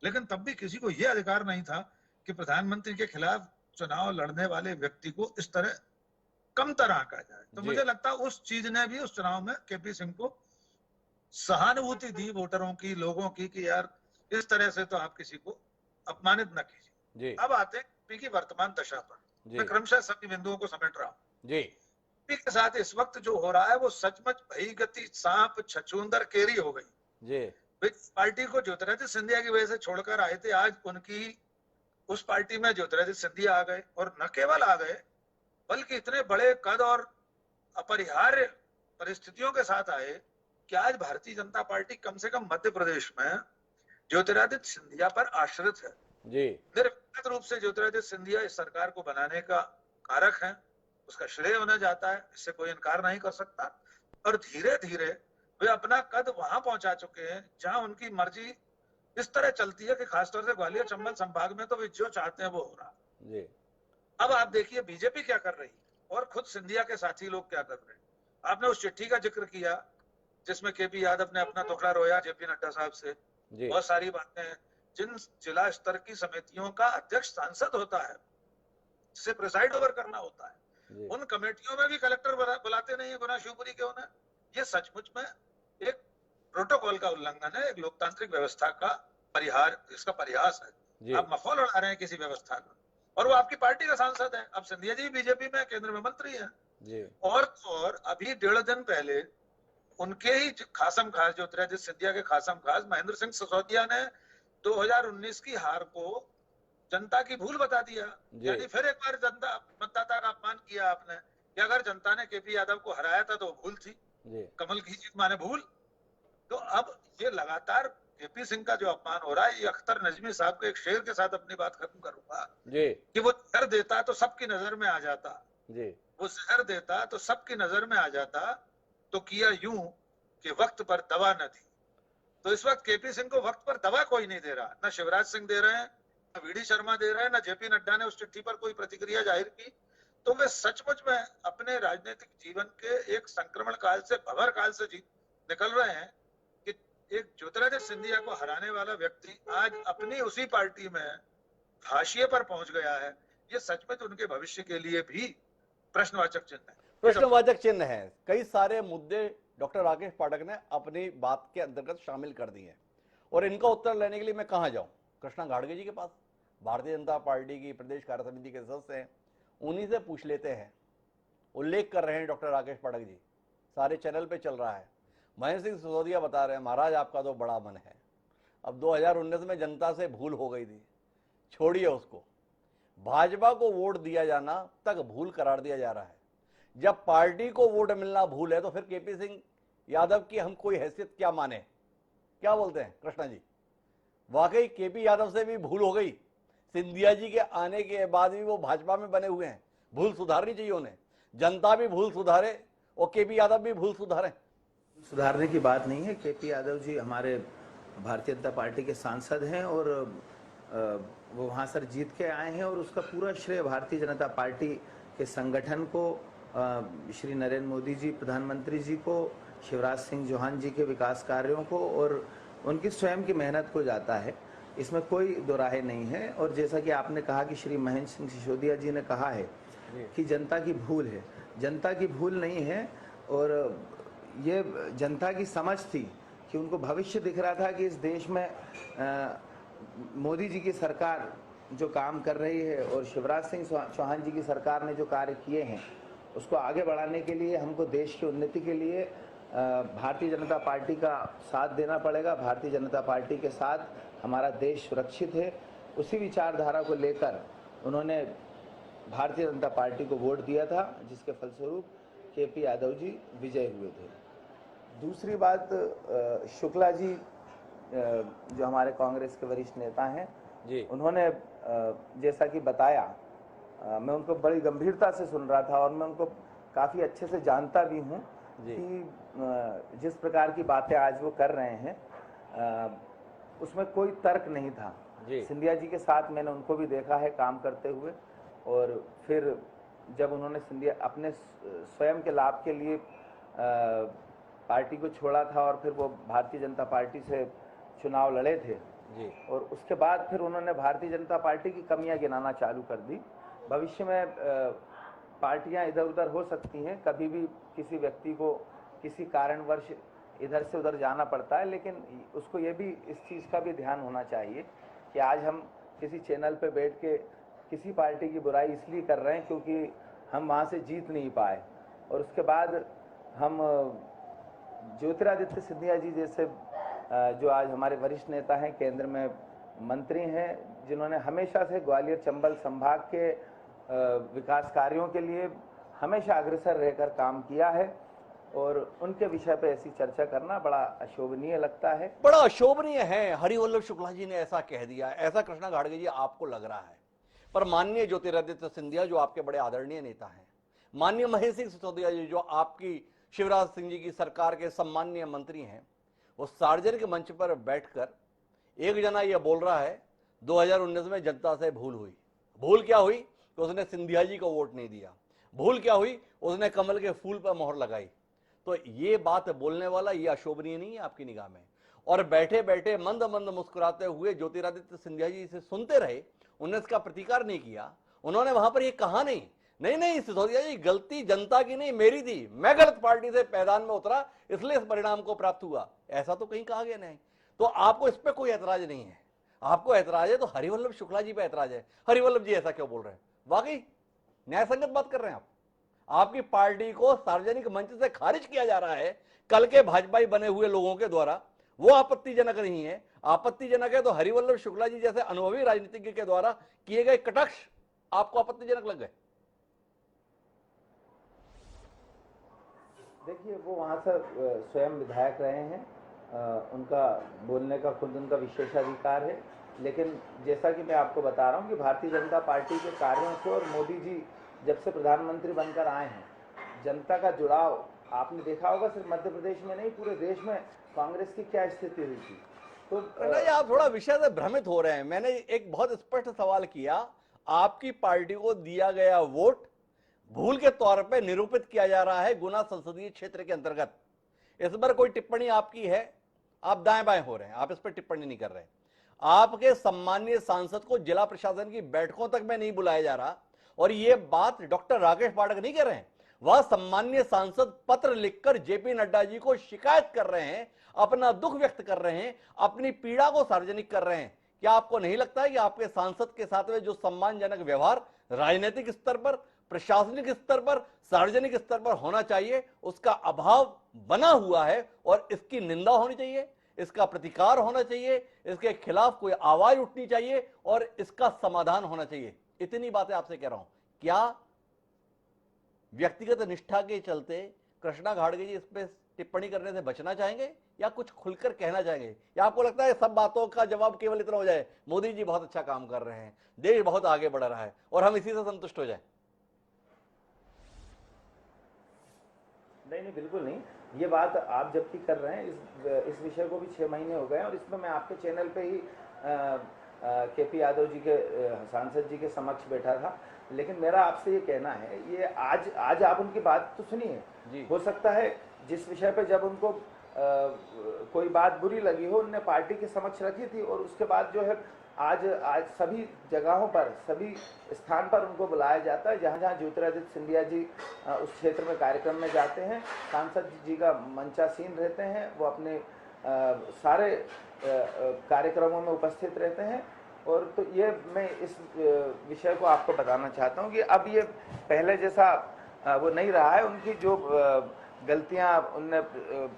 लेकिन तब भी किसी को यह अधिकार नहीं था कि प्रधानमंत्री के खिलाफ चुनाव लड़ने वाले व्यक्ति को इस तरह कम तरह आंका जाए। तो जी। मुझे लगता है उस चीज ने भी उस चुनाव में केपी सिंह को सहानुभूति दी वोटरों की, लोगों की, कि यार इस तरह से तो आप किसी को अपमानित न कीजिए। जी अब आते हैं केपी की वर्तमान दशा पर। जी मैं क्रमशः सभी बिंदुओं को समेट रहा हूँ। जी केपी के साथ इस वक्त जो हो रहा है वो सचमुच भई गति सांप छछूंदर केरी हो गई। जी पार्टी को ज्योतिरादित्य सिंधिया की वजह से छोड़कर आए थे, आज उनकी उस पार्टी में ज्योतिरादित्य सिंधिया आ गए, और न केवल आ गए बल्कि इतने बड़े कद और अपरिहार्य परिस्थितियों के साथ आए कि आज भारतीय जनता पार्टी कम से कम मध्य प्रदेश में ज्योतिरादित्य सिंधिया पर आश्रित है। जी निरपेक्ष रूप से ज्योतिरादित्य सिंधिया इस सरकार को बनाने का कारक है, उसका श्रेय उन्हें जाता है, इससे कोई इनकार नहीं कर सकता। और धीरे धीरे वे अपना कद वहां पहुंचा चुके हैं जहां उनकी मर्जी इस तरह चलती है कि खासतौर से ग्वालियर चंबल संभाग में तो वे जो चाहते हैं वो हो रहा। जी अब आप देखिए बीजेपी क्या कर रही और खुद सिंधिया के साथी लोग क्या कर रहे हैं। आपने उस चिट्ठी का जिक्र किया जिसमें केपी यादव ने अपना टुकड़ा रोया जेपी नड्डा साहब से, जी बहुत सारी बातें। जिन जिला स्तर की समितियों का अध्यक्ष सांसद होता है से प्रिसाइड ओवर करना होता है। जी उन कमेटियों में भी कलेक्टर बुलाते नहीं है गुना शिवपुरी के उन्हें। ये सचमुच में एक प्रोटोकॉल का उल्लंघन है, एक लोकतांत्रिक व्यवस्था का इसका परिहास है। जी आप मखौल उड़ा रहे हैं किसी व्यवस्था का, और वो आपकी पार्टी का सांसद है। अब सिंधिया जी बीजेपी में केंद्र में मंत्री है। जी और अभी 1.5 दिन पहले उनके ही खासम खास ज्योतिरादित्य सिंधिया के खासम खास महेंद्र सिंह सिसोदिया ने 2019 की हार को जनता की भूल बता दिया। जी। यानी फिर एक बार जनता मतदाता का अपमान किया आपने कि अगर जनता ने केपी यादव को हराया था तो वो भूल थी, जी कमल की जीत माने भूल। तो अब ये लगातार केपी सिंह का जो अपमान हो रहा है, ये अख्तर नजमी साहब के एक शेर के साथ अपनी बात खत्म करूंगा जी कि वो जहर देता तो सबकी नजर में आ जाता, जी वो जहर देता तो सबकी नजर में आ जाता, तो किया यूं कि वक्त पर दवा न थी। तो इस वक्त केपी सिंह को वक्त पर दवा कोई नहीं दे रहा, ना शिवराज सिंह दे रहे हैं, ना वीडी शर्मा दे रहे हैं, ना जेपी नड्डा ने उस चिट्ठी पर कोई प्रतिक्रिया जाहिर की। तो वे सचमुच में अपने राजनीतिक जीवन के एक संक्रमण काल से, भंवर काल से निकल रहे हैं कि एक ज्योतिरादित्य सिंधिया को हराने वाला व्यक्ति आज अपनी उसी पार्टी में हाशिए पर पहुंच गया है। ये सचमुच उनके भविष्य के लिए भी प्रश्नवाचक चिन्ह है। प्रश्नवाचक चिन्ह है। कई सारे मुद्दे डॉक्टर राकेश पाठक ने अपनी बात के अंतर्गत शामिल कर दिए हैं, और इनका उत्तर लेने के लिए मैं कहां जाऊं? कृष्णा घाड़गे जी के पास, भारतीय जनता पार्टी की प्रदेश कार्य समिति के सदस्य हैं, उन्हीं से पूछ लेते हैं। उल्लेख कर रहे हैं डॉक्टर राकेश पाठक जी, सारे चैनल पे चल रहा है। महेंद्र सिंह सिसोदिया बता रहे हैं, महाराज आपका तो बड़ा मन है, अब 2019 में जनता से भूल हो गई थी, छोड़िए उसको। भाजपा को वोट दिया जाना तक भूल करार दिया जा रहा है। जब पार्टी को वोट मिलना भूल है तो फिर केपी सिंह यादव की हम कोई हैसियत क्या माने? क्या बोलते हैं कृष्णा जी? वाकई केपी यादव से भी भूल हो गई। सिंधिया जी के आने के बाद भी वो भाजपा में बने हुए हैं। भूल सुधारनी चाहिए उन्हें, जनता भी भूल सुधारे और केपी यादव भी भूल सुधारे। सुधारने की बात नहीं है। केपी यादव जी हमारे भारतीय जनता पार्टी के सांसद हैं और वो वहाँ सर जीत के आए हैं, और उसका पूरा श्रेय भारतीय जनता पार्टी के संगठन को, श्री नरेंद्र मोदी जी प्रधानमंत्री जी को, शिवराज सिंह चौहान जी के विकास कार्यों को और उनकी स्वयं की मेहनत को जाता है। इसमें कोई दो राहे नहीं है। और जैसा कि आपने कहा कि श्री महेंद्र सिंह सिसोदिया जी ने कहा है कि जनता की भूल है, जनता की भूल नहीं है। और ये जनता की समझ थी कि उनको भविष्य दिख रहा था कि इस देश में मोदी जी की सरकार जो काम कर रही है और शिवराज सिंह चौहान जी की सरकार ने जो कार्य किए हैं उसको आगे बढ़ाने के लिए हमको देश की उन्नति के लिए भारतीय जनता पार्टी का साथ देना पड़ेगा। भारतीय जनता पार्टी के साथ हमारा देश सुरक्षित है। उसी विचारधारा को लेकर उन्होंने भारतीय जनता पार्टी को वोट दिया था, जिसके फलस्वरूप केपी यादव जी विजय हुए थे। दूसरी बात, शुक्ला जी जो हमारे कांग्रेस के वरिष्ठ नेता हैं जी, उन्होंने जैसा कि बताया, मैं उनको बड़ी गंभीरता से सुन रहा था और मैं उनको काफ़ी अच्छे से जानता भी हूँ कि जिस प्रकार की बातें आज वो कर रहे हैं उसमें कोई तर्क नहीं था। सिंधिया जी के साथ मैंने उनको भी देखा है काम करते हुए, और फिर जब उन्होंने सिंधिया अपने स्वयं के लाभ के लिए पार्टी को छोड़ा था और फिर वो भारतीय जनता पार्टी से चुनाव लड़े थे जी, और उसके बाद फिर उन्होंने भारतीय जनता पार्टी की कमियां गिनाना चालू कर दी। भविष्य में पार्टियां इधर उधर हो सकती हैं, कभी भी किसी व्यक्ति को किसी कारणवश इधर से उधर जाना पड़ता है, लेकिन उसको ये भी इस चीज़ का भी ध्यान होना चाहिए कि आज हम किसी चैनल पे बैठ के किसी पार्टी की बुराई इसलिए कर रहे हैं क्योंकि हम वहाँ से जीत नहीं पाए, और उसके बाद हम ज्योतिरादित्य सिंधिया जी जैसे जो आज हमारे वरिष्ठ नेता हैं, केंद्र में मंत्री हैं, जिन्होंने हमेशा से ग्वालियर चंबल संभाग के विकास कार्यों के लिए हमेशा अग्रसर रहकर काम किया है, और उनके विषय पे ऐसी चर्चा करना बड़ा अशोभनीय लगता है। बड़ा अशोभनीय है। हरिवल्लभ शुक्ला जी ने ऐसा कह दिया, ऐसा कृष्णा घाड़गे जी आपको लग रहा है, पर माननीय ज्योतिरादित्य सिंधिया जो आपके बड़े आदरणीय नेता हैं, माननीय महेंद्र सिंह सिसोदिया जी जो आपकी शिवराज सिंह जी की सरकार के सम्माननीय मंत्री हैं, वो सार्वजनिक मंच पर बैठकर एक जना ये बोल रहा है 2019 में जनता से भूल हुई। भूल क्या हुई कि उसने सिंधिया जी को वोट नहीं दिया। भूल क्या हुई? उसने कमल के फूल पर मोहर लगाई। तो ये बात बोलने वाला ये अशोभनीय नहीं है आपकी निगाह में? और बैठे बैठे मंद मंद मुस्कुराते हुए ज्योतिरादित्य सिंधिया जी इसे सुनते रहे, उन्होंने इसका प्रतिकार नहीं किया, उन्होंने वहां पर ये कहा नहीं नहीं नहीं सिसोदिया जी गलती जनता की नहीं मेरी थी, मैं गलत पार्टी से मैदान में उतरा इसलिए इस परिणाम को प्राप्त हुआ, ऐसा तो कहीं कहा गया नहीं। तो आपको इस पे कोई ऐतराज नहीं है, आपको ऐतराज है तो हरिवल्लभ शुक्ला जी पे ऐतराज है। हरिवल्लभ जी ऐसा क्यों बोल रहे हैं? वाकई न्याय संगत बात कर रहे हैं आप। आपकी पार्टी को सार्वजनिक मंच से खारिज किया जा रहा है कल के भाजपाई बने हुए लोगों के द्वारा, वो आपत्तिजनक नहीं है। आपत्तिजनक है तो हरिवल्लभ शुक्ला जी जैसे अनुभवी राजनीतिज्ञ के द्वारा किए गए कटाक्ष आपको आपत्तिजनक लग गए। देखिए वो वहाँ से स्वयं विधायक रहे हैं, उनका बोलने का खुद उनका विशेषाधिकार है, लेकिन जैसा कि मैं आपको बता रहा हूँ कि भारतीय जनता पार्टी के कार्यों से और मोदी जी जब से प्रधानमंत्री बनकर आए हैं, जनता का जुड़ाव आपने देखा होगा, सिर्फ मध्य प्रदेश में नहीं पूरे देश में कांग्रेस की क्या स्थिति हुई थी। तो नहीं, आप थोड़ा विषय से भ्रमित हो रहे हैं। मैंने एक बहुत स्पष्ट सवाल किया, आपकी पार्टी को दिया गया वोट भूल के तौर पे निरूपित किया जा रहा है गुना संसदीय क्षेत्र के अंतर्गत। इस पर कोई टिप्पणी आपकी है? आप दाएं बाएं हो रहे हैं, आप इस पर टिप्पणी नहीं कर रहे। आपके सम्मानीय सांसद को जिला प्रशासन की बैठकों तक में नहीं बुलाया जा रहा, और ये बात डॉक्टर राकेश पाठक नहीं कह रहे हैं, वह सम्मानीय सांसद पत्र लिखकर जेपी नड्डा जी को शिकायत कर रहे हैं, अपना दुख व्यक्त कर रहे हैं, अपनी पीड़ा को सार्वजनिक कर रहे हैं। क्या आपको नहीं लगता है कि आपके सांसद के साथ में जो सम्मानजनक व्यवहार राजनीतिक स्तर पर, प्रशासनिक स्तर पर, सार्वजनिक स्तर पर होना चाहिए, उसका अभाव बना हुआ है और इसकी निंदा होनी चाहिए, इसका प्रतिकार होना चाहिए, इसके खिलाफ कोई आवाज उठनी चाहिए और इसका समाधान होना चाहिए। इतनी बातें आपसे कह रहा हूं। क्या व्यक्तिगत निष्ठा के चलते कृष्णा घाड़गे जी इस पे टिप्पणी करने से बचना चाहेंगे या कुछ खुलकर कहना चाहेंगे, या आपको लगता है सब बातों का जवाब केवल इतना हो जाए, मोदी जी बहुत अच्छा काम कर रहे हैं, देश बहुत आगे बढ़ रहा है और हम इसी से संतुष्ट हो जाए? नहीं नहीं बिल्कुल नहीं, ये बात आप जबकि कर रहे हैं, इस विषय को भी 6 महीने हो गए और इसमें मैं आपके चैनल पे ही केपी यादव जी के सांसद जी के समक्ष बैठा था, लेकिन मेरा आपसे ये कहना है, ये आज आप उनकी बात तो सुनिए। हो सकता है जिस विषय पे जब उनको कोई बात बुरी लगी हो उनने पार्टी के समक्ष रखी थी और उसके बाद जो है आज सभी जगहों पर, सभी स्थान पर उनको बुलाया जाता है, जहाँ जहाँ ज्योतिरादित्य सिंधिया जी उस क्षेत्र में कार्यक्रम में जाते हैं, सांसद जी का मंचासीन रहते हैं, वो अपने सारे कार्यक्रमों में उपस्थित रहते हैं। और तो ये मैं इस विषय को आपको बताना चाहता हूँ कि अब ये पहले जैसा वो नहीं रहा है। उनकी जो गलतियां उनने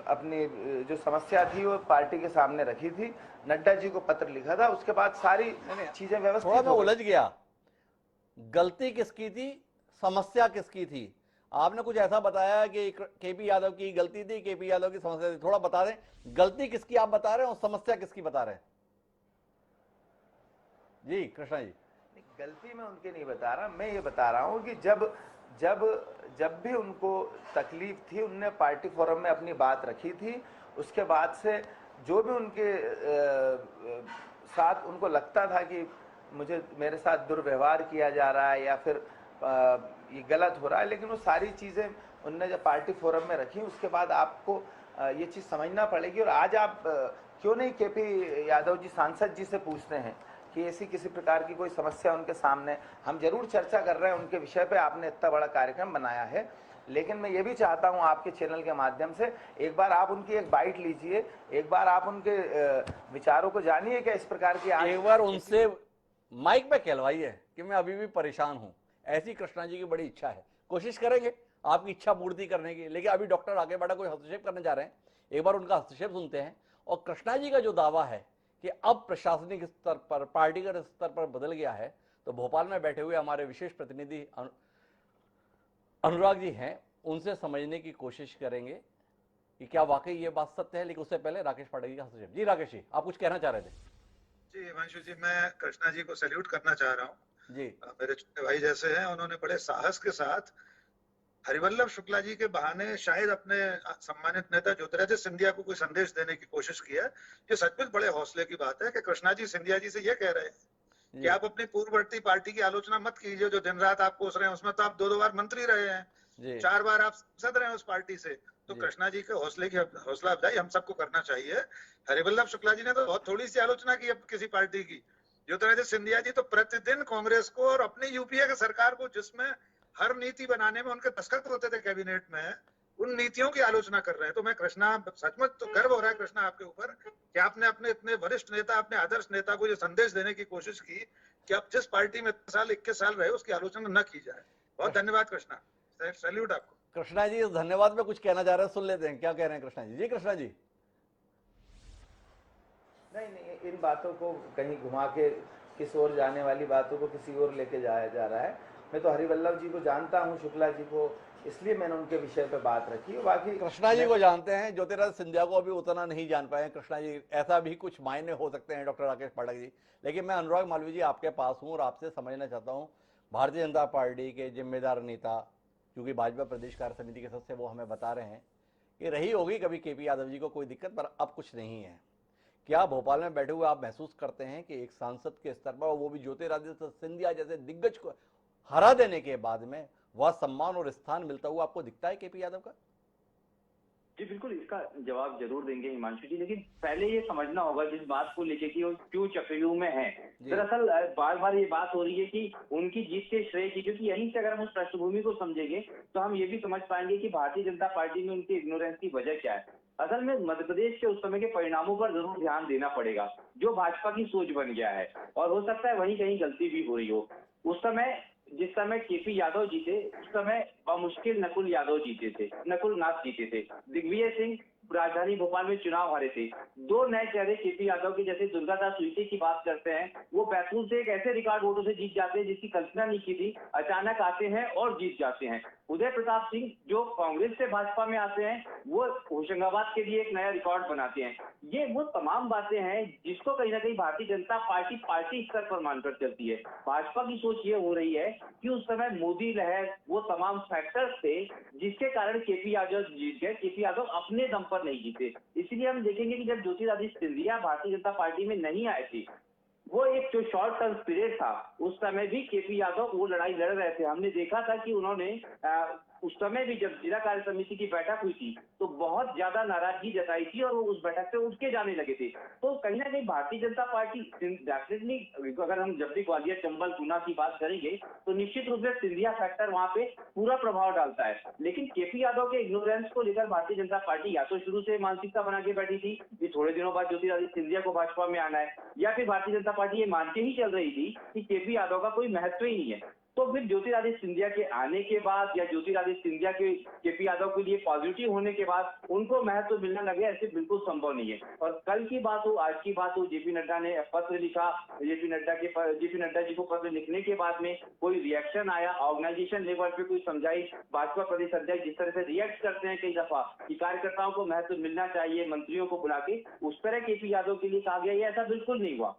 अपनी जो समस्या थी वो पार्टी के सामने रखी थी, नड्डा जी को पत्र लिखा था, उसके बाद सारी चीजें व्यवस्थित। थोड़ा मैं उलझ गया, गलती किसकी थी, समस्या किसकी थी? आपने कुछ ऐसा बताया कि केपी यादव की गलती थी, केपी यादव की समस्या थी, थोड़ा बता दें गलती किसकी आप बता रहे हैं और समस्या किसकी बता रहे हैं? जी कृष्णा जी। गलती मैं उनकी नहीं बता रहा, मैं ये बता रहा हूँ कि जब भी उनको तकलीफ थी उनने पार्टी फोरम में अपनी बात रखी थी, उसके बाद से जो भी उनके साथ उनको लगता था कि मेरे साथ दुर्व्यवहार किया जा रहा है या फिर ये गलत हो रहा है, लेकिन वो सारी चीज़ें उनने जब पार्टी फोरम में रखी उसके बाद आपको ये चीज़ समझना पड़ेगी। और आज आप क्यों नहीं केपी यादव जी सांसद जी से पूछते हैं कि ऐसी किसी प्रकार की कोई समस्या उनके सामने, हम जरूर चर्चा कर रहे हैं उनके विषय पे, आपने इतना बड़ा कार्यक्रम बनाया है, लेकिन मैं ये भी चाहता हूं आपके चैनल के माध्यम से एक बार आप उनकी एक बाइट लीजिए, एक बार आप उनके विचारों को जानिए क्या इस प्रकार की। एक बार उनसे माइक पे कहलवाइए कि मैं अभी भी परेशान हूं, ऐसी कृष्णा जी की बड़ी इच्छा है, कोशिश करेंगे आपकी इच्छा पूर्ति करने की। लेकिन अभी डॉक्टर आगे बढ़ा कोई हस्तक्षेप करने जा रहे हैं, एक बार उनका हस्तक्षेप सुनते हैं। और कृष्णा जी का जो दावा है कि अब प्रशासनिक स्तर पर, पार्टीगत स्तर पर बदल गया है, तो भोपाल में बैठे हुए हमारे विशेष प्रतिनिधि अनुराग जी हैं, उनसे समझने की कोशिश करेंगे कि क्या वाकई ये बात सत्य है। लेकिन उससे पहले राकेश पाठक जी का हस्तक्षेप। जी राकेश जी, आप कुछ कहना चाह रहे थे? जी हिमांशु जी, मैं कृष्णा जी को सैल्यूट करना चाह रहा हूँ जी। मेरे छोटे भाई जैसे हैं, उन्होंने बड़े साहस के साथ हरिवल्लभ शुक्ला जी के बहाने शायद अपने सम्मानित नेता ज्योतिरादित्य सिंधिया को कोई संदेश देने की कोशिश की है। ये सचमुच बड़े हौसले की बात है कि कृष्णा जी सिंधिया जी से ये कह रहे हैं कि आप अपनी पूर्ववर्ती पार्टी की आलोचना मत कीजिए, जो दिन रात आप कोस रहे हैं, उसमें तो आप 2 बार मंत्री रहे हैं, 4 बार आप सांसद रहे हैं उस पार्टी से। तो कृष्णा जी के हौसले की हौसला अफजाई हम सबको करना चाहिए। हरिवल्लभ शुक्ला जी ने तो बहुत थोड़ी सी आलोचना की अब किसी पार्टी की, ज्योतिरादित्य सिंधिया जी तो प्रतिदिन कांग्रेस को और अपनी यूपीए की सरकार को, जिसमें हर नीति बनाने में उनके दस्तखत होते थे कैबिनेट में, उन नीतियों की आलोचना कर रहे हैं। तो मैं कृष्णा, सचमुच तो गर्व हो रहा है कृष्णा आपके ऊपर कि आपने अपने इतने वरिष्ठ नेता, अपने आदर्श नेता को ये संदेश देने की कोशिश की कि अब जिस पार्टी में 21 साल रहे उसकी आलोचना न की जाए। बहुत धन्यवाद कृष्णा, सैल्यूट आपको। कृष्णा जी इस धन्यवाद में कुछ कहना चाह रहे हैं, सुन लेते हैं क्या कह रहे हैं कृष्णा जी। जी कृष्णा जी। नहीं, इन बातों को कहीं घुमा के किस ओर जाने वाली बातों को किसी और लेके जाया जा रहा है। मैं तो हरिवल्लभ जी को जानता हूं, शुक्ला जी को, इसलिए मैंने उनके विषय पे बात रखी। बाकी कृष्णा जी को जानते हैं, ज्योतिरादित्य सिंधिया को अभी उतना नहीं जान पाए कृष्णा जी, ऐसा भी कुछ मायने हो सकते हैं डॉक्टर राकेश पाठक जी। लेकिन मैं अनुराग मालवीय जी आपके पास हूं और आपसे समझना चाहता हूं, भारतीय जनता पार्टी के जिम्मेदार नेता, क्योंकि भाजपा प्रदेश कार्य समिति के सदस्य, वो हमें बता रहे हैं कि रही होगी कभी केपी यादव जी को कोई दिक्कत, पर अब कुछ नहीं है। क्या भोपाल में बैठे हुए आप महसूस करते हैं कि एक सांसद के स्तर पर, वो भी ज्योतिरादित्य सिंधिया जैसे दिग्गज को हरा देने के बाद में, वह सम्मान और स्थान मिलता हुआ आपको दिखता है केपी यादव का? जी बिल्कुल, इसका जवाब जरूर देंगे हिमांशु जी, लेकिन पहले ये समझना होगा जिस बात को लेके कि वो क्यों चक्रव्यूह में है। दरअसल बार बार ये बात हो रही है कि उनकी जीत के श्रेय की, क्योंकि यहीं से अगर हम उस पृष्ठभूमि को समझेंगे तो हम ये भी समझ पाएंगे कि भारतीय जनता पार्टी में उनकी इग्नोरेंस की वजह क्या है। असल में मध्य प्रदेश के उस समय के परिणामों पर जरूर ध्यान देना पड़ेगा, जो भाजपा की सोच बन गया है, और हो सकता है वहीं कहीं गलती भी हो रही हो। उस समय जिस समय केपी यादव जीते, उस समय बमुश्किल नकुल यादव जीते थे, नकुल नाथ जीते थे। दिग्विजय सिंह राजधानी भोपाल में चुनाव हारे थे। दो नए चेहरे केपी यादव के, जैसे दुर्गादास उइके की बात करते हैं, वो बैतूल से एक ऐसे रिकॉर्ड वोटों से जीत जाते हैं जिसकी कल्पना नहीं की थी, अचानक आते हैं और जीत जाते हैं। उदय प्रताप सिंह जो कांग्रेस से भाजपा में आते हैं, वो होशंगाबाद के लिए एक नया रिकॉर्ड बनाते हैं। ये वो तमाम बातें हैं जिसको कहीं ना कहीं भारतीय जनता पार्टी पार्टी स्तर पर मानकर चलती है। भाजपा की सोच ये हो रही है कि उस समय मोदी लहर, वो तमाम फैक्टर्स थे जिसके कारण केपी यादव जीत गए। केपी यादव अपने दम पर नहीं जीते। इसलिए हम देखेंगे कि जब ज्योतिरादित्य सिंधिया भारतीय जनता पार्टी में नहीं आए थे, वो एक जो शॉर्ट टर्म पीरियड था, उस समय भी केपी यादव वो लड़ाई लड़ रहे थे। हमने देखा था कि उन्होंने उस समय भी जब जिला कार्य समिति की बैठक हुई थी तो बहुत ज्यादा नाराजगी जताई थी और वो उस बैठक से उठ के जाने लगे थे। तो कहीं ना कहीं भारतीय जनता पार्टी डेफिनेटली, अगर हम जब भी ग्वालियर, चंबल, गुना की बात करेंगे तो निश्चित रूप से सिंधिया फैक्टर वहां पे पूरा प्रभाव डालता है। लेकिन केपी यादव के इग्नोरेंस को लेकर भारतीय जनता पार्टी या तो शुरू से मानसिकता बना के बैठी थी कि थोड़े दिनों बाद ज्योतिरादित्य सिंधिया को भाजपा में आना है, या फिर भारतीय जनता पार्टी ये मान के ही चल रही थी कि केपी यादव का कोई महत्व ही नहीं है। तो फिर ज्योतिरादित्य सिंधिया के आने के बाद या ज्योतिरादित्य सिंधिया के केपी यादव के लिए पॉजिटिव होने के बाद उनको महत्व मिलने लगे, ऐसे बिल्कुल संभव नहीं है। और कल की बात हो, आज की बात हो, जेपी नड्डा ने पत्र लिखा, जेपी नड्डा जी को पत्र लिखने के बाद में कोई रिएक्शन आया, ऑर्गेनाइजेशन लेवल पे कोई समझाई, भाजपा प्रदेश अध्यक्ष जिस तरह से रिएक्ट करते हैं कई दफा कि कार्यकर्ताओं को महत्व मिलना चाहिए, मंत्रियों को बुला के, उस तरह केपी यादव के लिए कहा गया, ये ऐसा बिल्कुल नहीं हुआ।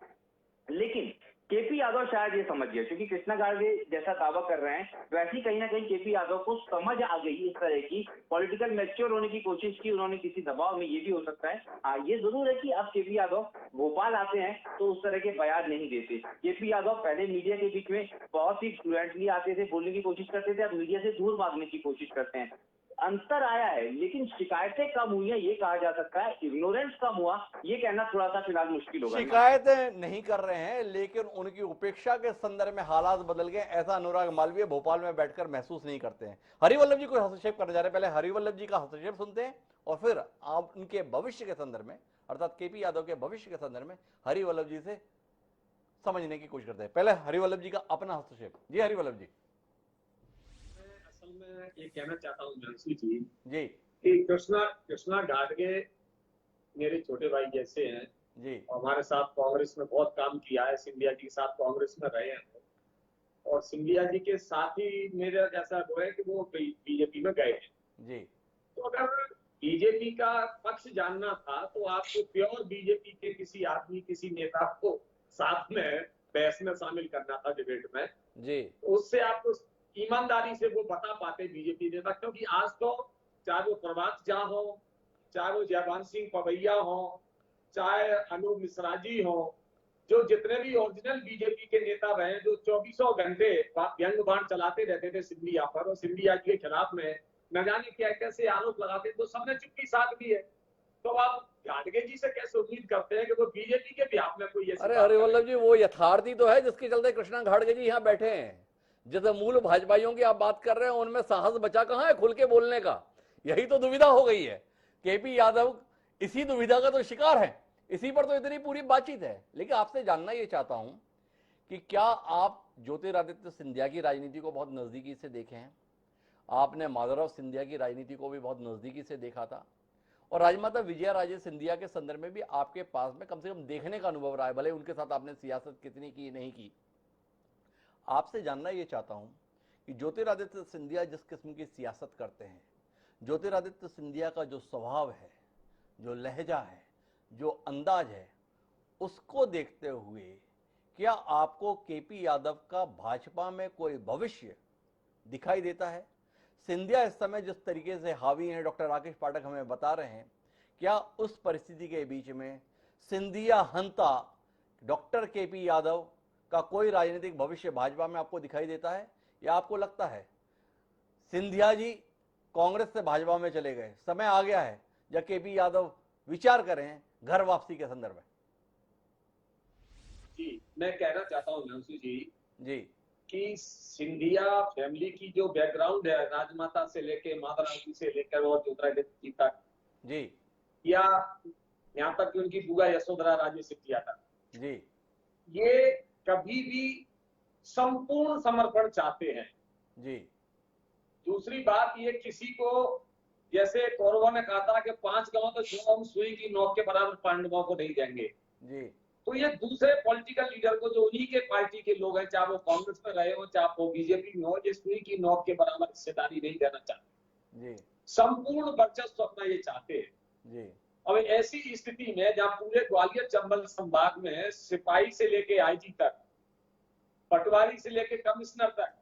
लेकिन केपी यादव शायद ये समझ गए, क्योंकि कृष्णा गार्गे जैसा दावा कर रहे हैं वैसी कहीं ना कहीं केपी यादव को समझ आ गई इस तरह की, पॉलिटिकल मैच्योर होने की कोशिश की उन्होंने किसी दबाव में, ये भी हो सकता है। हाँ, ये जरूर है कि अब केपी यादव भोपाल आते हैं तो उस तरह के बयान नहीं देते। केपी यादव पहले मीडिया के बीच में बहुत ही फ्लुएंटली आते थे, बोलने की कोशिश करते थे, अब मीडिया से दूर भागने की कोशिश करते हैं। अंतर आया है, लेकिन शिकायतें कम हुई है ये कहा जा सकता है, इग्नोरेंस कम हुआ ये कहना थोड़ा सा फिलहाल मुश्किल होगा। शिकायतें नहीं कर रहे हैं, लेकिन उनकी उपेक्षा के संदर्भ में हालात बदल गए, ऐसा अनुराग मालवीय भोपाल में बैठकर महसूस नहीं करते हैं। हरिवल्लभ जी को हस्तक्षेप करने जा रहे हैं, पहले हरिवल्लभ जी का हस्तक्षेप सुनते हैं और फिर आप उनके भविष्य के संदर्भ में, अर्थात केपी यादव के भविष्य के संदर्भ में हरिवल्लभ जी से समझने की कोशिश करते हैं। पहले हरिवल्लभ जी का अपना हस्तक्षेप। जी हरिवल्लभ जी। मैं ये कहना चाहता हूँ हिमांशु जी जी कि कृष्णा गाडगे मेरे छोटे भाई जैसे हैं जी, हमारे साथ कांग्रेस में बहुत काम किया है, सिंधिया जी के साथ कांग्रेस में रहे हैं, और सिंधिया जी के साथ ही मेरा ऐसा वो है कि वो बीजेपी में गए हैं जी। तो अगर बीजेपी का पक्ष जानना था तो आपको प्योर बीजेपी के किसी आदमी, किसी नेता को साथ में बहस में शामिल करना था, डिबेट में जी। उससे आपको ईमानदारी से वो बता पाते बीजेपी नेता, क्योंकि आज तो चाहे वो प्रभात झा हो, चाहे वो जयवान सिंह पवैया हो, चाहे अनूप मिश्रा जी हो, जो जितने भी ओरिजिनल बीजेपी के नेता रहे, जो 24 घंटे व्यंग बाण चलाते रहते थे सिंधिया पर और सिंधिया जी के खिलाफ में न जाने क्या कैसे आरोप लगाते, तो सबने चुप्पी साध ली है। तो आप गाडगे जी से कैसे उम्मीद करते हैं कि वो बीजेपी के भी आप में कोई ऐसी अरे बात हरिवल्लभ करेंगे? जी, वो यथार्थी तो है जिसके चलते कृष्णा घाटगे जी यहाँ बैठे हैं। जैसे मूल भाजपाइयों की आप बात कर रहे हैं, उनमें साहस बचा कहाँ है खुल के बोलने का? यही तो दुविधा हो गई है। केपी यादव इसी दुविधा का तो शिकार है, इसी पर तो इतनी पूरी बातचीत है। लेकिन आपसे जानना ये चाहता हूं कि क्या आप ज्योतिरादित्य सिंधिया की राजनीति को बहुत नजदीकी से देखे हैं? आपने माधवराव सिंधिया की राजनीति को भी बहुत नजदीकी से देखा था, और राजमाता विजया राजे सिंधिया के संदर्भ में भी आपके पास में कम से कम देखने का अनुभव रहा है, भले उनके साथ आपने सियासत कितनी की नहीं की। आपसे जानना ये चाहता हूं कि ज्योतिरादित्य सिंधिया जिस किस्म की सियासत करते हैं, ज्योतिरादित्य सिंधिया का जो स्वभाव है, जो लहजा है, जो अंदाज है, उसको देखते हुए क्या आपको केपी यादव का भाजपा में कोई भविष्य दिखाई देता है? सिंधिया इस समय जिस तरीके से हावी हैं, डॉक्टर राकेश पाठक हमें बता रहे हैं, क्या उस परिस्थिति के बीच में सिंधिया हंता डॉक्टर केपी यादव का कोई राजनीतिक भविष्य भाजपा में आपको दिखाई देता है, या आपको लगता है सिंधिया जी कांग्रेस से भाजपा में चले गए, समय आ गया है जब केपी यादव विचार करें घर वापसी के संदर्भ में? जी, मैं कहना चाहता हूँ हिमांशु जी कि सिंधिया फैमिली की जो बैकग्राउंड है, राजमाता से लेके माधवराव जी से लेकर और ज्योतिरादित्य जी तक, जी या यहाँ तक कि उनकी बुआ यशोधरा राजे सिंधिया तक, जी ये कभी भी संपूर्ण समर्पण चाहते हैं। जी दूसरी बात, ये किसी को, जैसे कौरवों ने कहा था कि 5 गांव तो जो हम सुई की नोक के बराबर पांडवों को नहीं देंगे, जी तो ये दूसरे पॉलिटिकल लीडर को जो उन्हीं के पार्टी के लोग हैं, चाहे वो कांग्रेस में रहे हो चाहे वो बीजेपी में हो, ये सुई की नोक के बराबर हिस्सेदारी नहीं देना चाहते। जी संपूर्ण वर्चस्व अपना ये चाहते हैं। जी अब ऐसी स्थिति में जहां पूरे ग्वालियर चंबल संभाग में सिपाही से लेके आईजी तक, पटवारी से लेके कमिश्नर तक,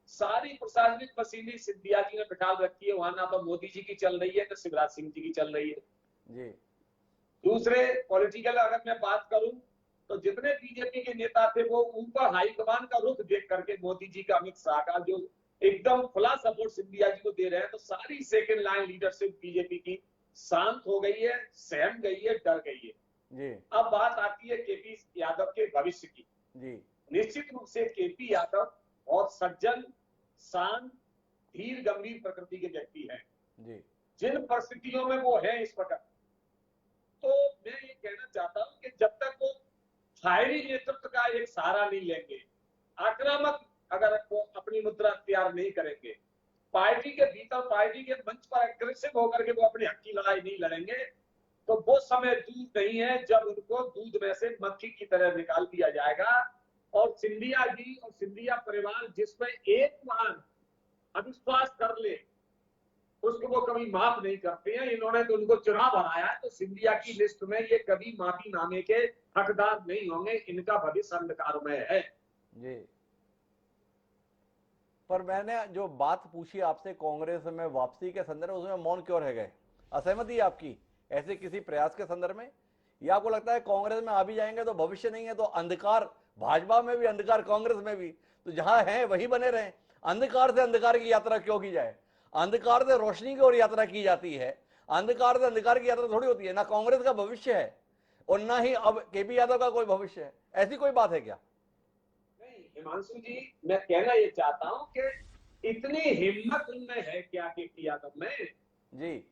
सारी प्रशासनिक मशीनरी सिंधिया जी ने बिठा रखी है। वहां ना तो मोदी जी की चल रही है ना शिवराज सिंह जी की चल रही है। जी दूसरे पॉलिटिकल अगर मैं बात करूं तो जितने बीजेपी के नेता थे वो ऊपर हाईकमान का रुख देख करके मोदी जी का, अमित शाह का जो एकदम खुला सपोर्ट सिंधिया जी को दे रहे हैं, तो सारी सेकंड लाइन लीडरशिप बीजेपी की शांत हो गई है, सहम गई है, डर गई है। जी अब बात आती है केपी यादव के भविष्य की। जी निश्चित रूप से केपी यादव और सज्जन, शांत, धीर गंभीर प्रकृति के व्यक्ति हैं। जी जिन परिस्थितियों में वो है इस वक्त, तो मैं ये कहना चाहता हूं कि जब तक वो फायरी नेतृत्व का एक सहारा नहीं लेंगे, आक्रामक अगर वो अपनी मुद्रा तैयार नहीं करेंगे, पार्टी के भीतर, पार्टी के मंच पर अग्रेसिव होकर के वो अपनी हक की लड़ाई नहीं लड़ेंगे, तो वो समय दूर नहीं है जब उनको दूध में से मक्खी की तरह निकाल दिया जाएगा। और सिंधिया जी और सिंधिया परिवार जिसमें एक बार अविश्वास कर ले, उसको वो कभी माफ नहीं करते हैं। इन्होंने तो उनको चुनाव हराया है, तो सिंधिया की लिस्ट में ये कभी माफी नामे के हकदार नहीं होंगे। इनका भविष्य अंधकारमय है। जी पर मैंने जो बात पूछी आपसे कांग्रेस में वापसी के संदर्भ में, उसमें मौन क्यों रह गए? असहमति है आपकी ऐसे किसी प्रयास के संदर्भ में, या आपको लगता है कांग्रेस में आ भी जाएंगे तो भविष्य नहीं है, तो अंधकार भाजपा में भी, अंधकार कांग्रेस में भी, तो जहां है वही बने रहे? अंधकार से अंधकार की यात्रा क्यों की जाए? अंधकार से रोशनी की ओर यात्रा की जाती है, अंधकार से अंधकार की यात्रा थोड़ी होती है। ना कांग्रेस का भविष्य है और ना ही अब केपी यादव का कोई भविष्य है, ऐसी कोई बात है क्या? नहीं हिमांशु जी, मैं कहना ये चाहता हूं कि इतनी हिम्मत उनमें है क्या केपी यादव में? जी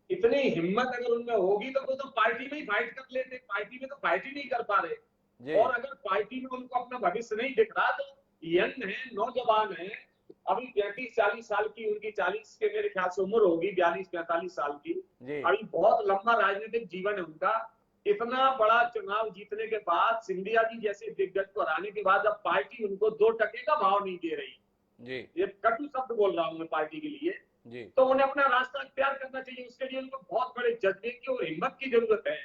इतनी हिम्मत अगर उनमें होगी तो वो तो पार्टी में ही फाइट कर लेते। पार्टी में तो फाइट ही नहीं कर पा रहे। जी और अगर पार्टी में उनको अपना भविष्य नहीं दिख रहा, तो यंग है, नौजवान है, अभी 35-40 साल की उनकी, 40 के मेरे ख्याल से उम्र होगी, 42-45 साल की, जी अभी बहुत लंबा राजनीतिक जीवन है उनका। इतना बड़ा चुनाव जीतने के बाद, सिंधिया जी जैसे दिग्गज को हराने के बाद, अब पार्टी उनको 2 टके का भाव नहीं दे रही, जी ये कटु शब्द बोल रहा हूं मैं पार्टी के लिए, जी तो उन्हें अपना रास्ता इख्तियार करना चाहिए। उसके लिए उनको बहुत बड़े जज्बे की और हिम्मत की जरूरत है,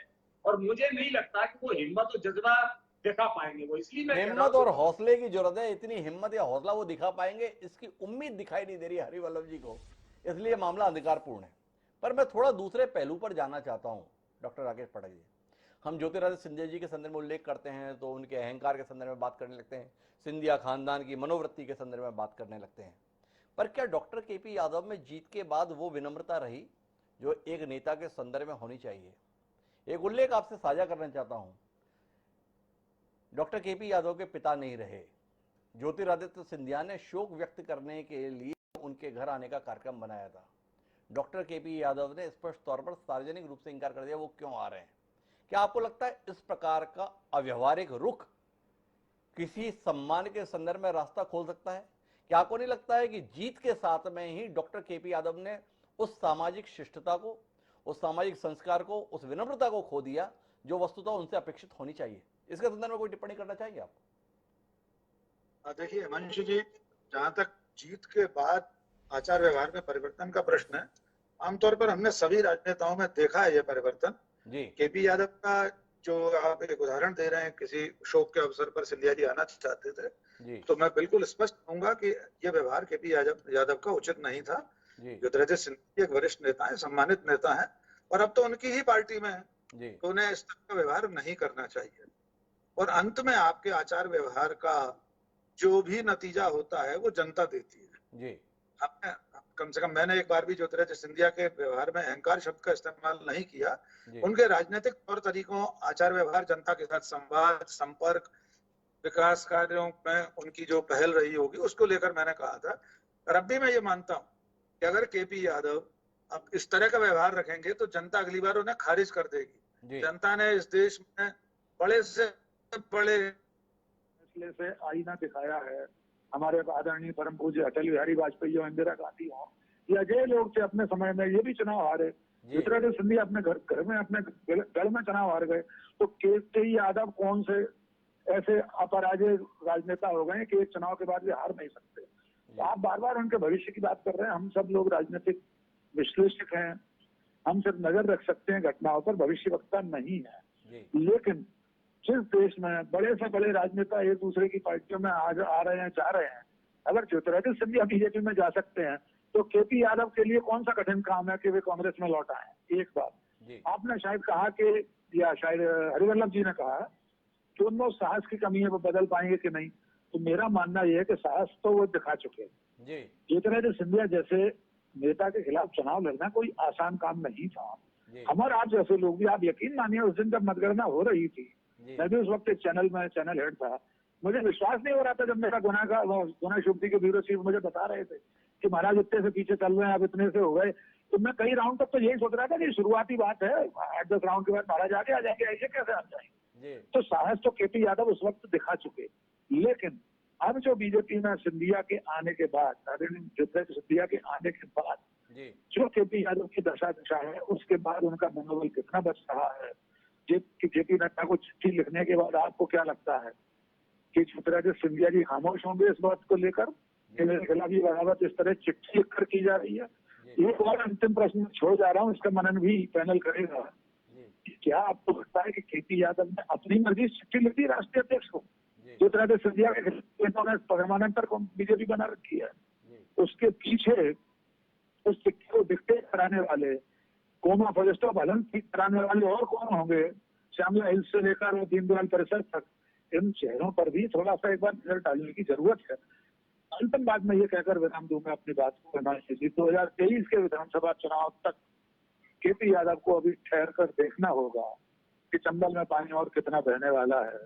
और मुझे नहीं लगता कि वो हिम्मत और जज्बा दिखा पाएंगे। वो इसलिए मैं हिम्मत और हौसले की जरूरत है। इतनी हिम्मत या हौसला वो दिखा पाएंगे, इसकी उम्मीद दिखाई नहीं दे रही हरिवल्लभ जी को, इसलिए मामला अंधकारपूर्ण है। पर मैं थोड़ा दूसरे पहलू पर जाना चाहता हूं डॉक्टर राकेश पाठक जी। हम ज्योतिरादित्य सिंधिया जी के संदर्भ में उल्लेख करते हैं तो उनके अहंकार के संदर्भ में बात करने लगते हैं, सिंधिया खानदान की मनोवृत्ति के संदर्भ में बात करने लगते हैं। पर क्या डॉक्टर केपी यादव में जीत के बाद वो विनम्रता रही जो एक नेता के संदर्भ में होनी चाहिए। एक उल्लेख आपसे साझा करना चाहता हूं। डॉक्टर केपी यादव के पिता नहीं रहे, ज्योतिरादित्य सिंधिया ने शोक व्यक्त करने के लिए उनके घर आने का कार्यक्रम बनाया था। डॉक्टर केपी यादव ने स्पष्ट तौर पर सार्वजनिक रूप से इंकार कर दिया वो क्यों आ रहे हैं। क्या आपको लगता है इस प्रकार का अव्यवहारिक रुख किसी सम्मान के संदर्भ में रास्ता खोल सकता है? क्या आपको नहीं लगता है कि जीत के साथ में ही डॉक्टर केपी यादव ने उस सामाजिक शिष्टता को, उस सामाजिक संस्कार को, उस विनम्रता को खो दिया जो वस्तुतः उनसे अपेक्षित होनी चाहिए? इसके संदर्भ में कोई टिप्पणी करना चाहेंगे आप? देखिए हिमांशु जी, जहां तक जीत के बाद आचार व्यवहार में परिवर्तन का प्रश्न है, आमतौर पर हमने सभी राजनेताओं में देखा है यह परिवर्तन। जी केपी यादव का जो आप एक उदाहरण दे रहे हैं, किसी शोक के अवसर पर सिंधिया जी आना चाहते थे, जी तो मैं बिल्कुल स्पष्ट कहूंगा कि यह व्यवहार केपी यादव का उचित नहीं था। जी ज्योतिरादित्य सिंधिया एक वरिष्ठ नेता है, सम्मानित नेता है, और अब तो उनकी ही पार्टी में है, जी तो उन्हें इस तरह का व्यवहार नहीं करना चाहिए। और अंत में आपके आचार व्यवहार का जो भी नतीजा होता है वो जनता देती है। जी हमने कम से कम मैंने एक बार भी ज्योतिरादित्य सिंधिया के व्यवहार में अहंकार शब्द का इस्तेमाल नहीं किया। जी उनके राजनीतिक तौर तरीकों, आचार व्यवहार, जनता के साथ संवाद, संपर्क, विकास कार्यों में उनकी जो पहल रही होगी उसको लेकर मैंने कहा था। और अब भी मैं ये मानता हूँ कि अगर केपी यादव अब इस तरह का व्यवहार रखेंगे तो जनता अगली बार उन्हें खारिज कर देगी। जी जनता ने इस देश में बड़े से बड़े फैसले से आईना दिखाया है। हमारे आदरणीय परम पूज्य अटल बिहारी वाजपेयी और इंदिरा गांधी हो, ये अजय लोग थे अपने समय में, ये भी चुनाव हारे। ज्योतिरादित्य सिंधिया अपने घर में, अपने गढ़ में चुनाव हार गए, तो केपी यादव कौन से ऐसे अपराजय राजनेता हो गए कि एक चुनाव के बाद भी हार नहीं सकते। तो आप बार बार उनके भविष्य की बात कर रहे हैं। हम सब लोग राजनीतिक विश्लेषक हैं, हम सिर्फ नजर रख सकते हैं घटनाओं पर, भविष्यवक्ता नहीं है। लेकिन जिस देश में बड़े से बड़े राजनेता एक दूसरे की पार्टियों में आ रहे हैं, जा रहे हैं, अगर ज्योतिरादित्य सिंधिया बीजेपी में जा सकते हैं तो केपी यादव के लिए कौन सा कठिन काम है कि वे कांग्रेस में लौट आए। एक बात आपने शायद कहा कि, या शायद हरिवल्लभ जी ने कहा कि उनमें साहस की कमी है, वो बदल पाएंगे कि नहीं। तो मेरा मानना यह है कि साहस तो वो दिखा चुके हैं। ज्योतिरादित्य सिंधिया जैसे नेता के खिलाफ चुनाव लड़ना कोई आसान काम नहीं था। हमारे आप जैसे लोग भी, आप यकीन मानिए उस दिन जब मतगणना हो रही थी, मैं भी उस वक्त एक चैनल हेड था, मुझे विश्वास नहीं हो रहा था जब मेरा गुना शुक्ति के ब्यूरो चीफ मुझे बता रहे थे कि महाराज इतने से पीछे चल रहे हैं, अब इतने से हो गए। तो मैं कई राउंड तक तो यही सोच रहा था कि शुरुआती बात है, 8-10 राउंड के बाद महाराज आगे आ जाएंगे, ऐसे कैसे आ जाएंगे। तो साहस तो केपी यादव उस वक्त दिखा चुके। लेकिन अब जो बीजेपी में सिंधिया के आने के बाद, ज्योतिरादित्य सिंधिया के आने के बाद जो केपी यादव की दशा है, उसके बाद उनका मनोबल कितना बच रहा है। जेपी नड्डा को चिट्ठी लिखने के बाद आपको क्या लगता है कि ज्योतिरादित्य सिंधिया जी खामोश होंगे इस बात को लेकर कि मेरे खिलाफ ये बराबर इस तरह चिट्ठी लिखकर की जा रही है? एक और अंतिम प्रश्न छोड़ जा रहा हूँ, इसका मनन भी पैनल करेगा। क्या आपको लगता है कि केपी यादव ने अपनी मर्जी चिट्ठी लिख दी राष्ट्रीय अध्यक्ष को? ज्योतिरादित्य सिंधिया के परमानंतर को बीजेपी बना रखी है, उसके पीछे उस चिट्ठी को डिक्टेट कराने वाले, कोमा फॉरेस्ट ऑफ हलन ठीक कराने वाले और कौन होंगे? श्यामला हिल्स से लेकर वो दीनदयाल परिषद तक, इन चेहरों पर भी थोड़ा सा एक बार नजर डालने की जरूरत है। अंतिम बात में ये कहकर विराम दूंगा अपनी बात को। 2023 के विधानसभा चुनाव तक केपी यादव को अभी ठहर कर देखना होगा कि चंबल में पानी और कितना बहने वाला है।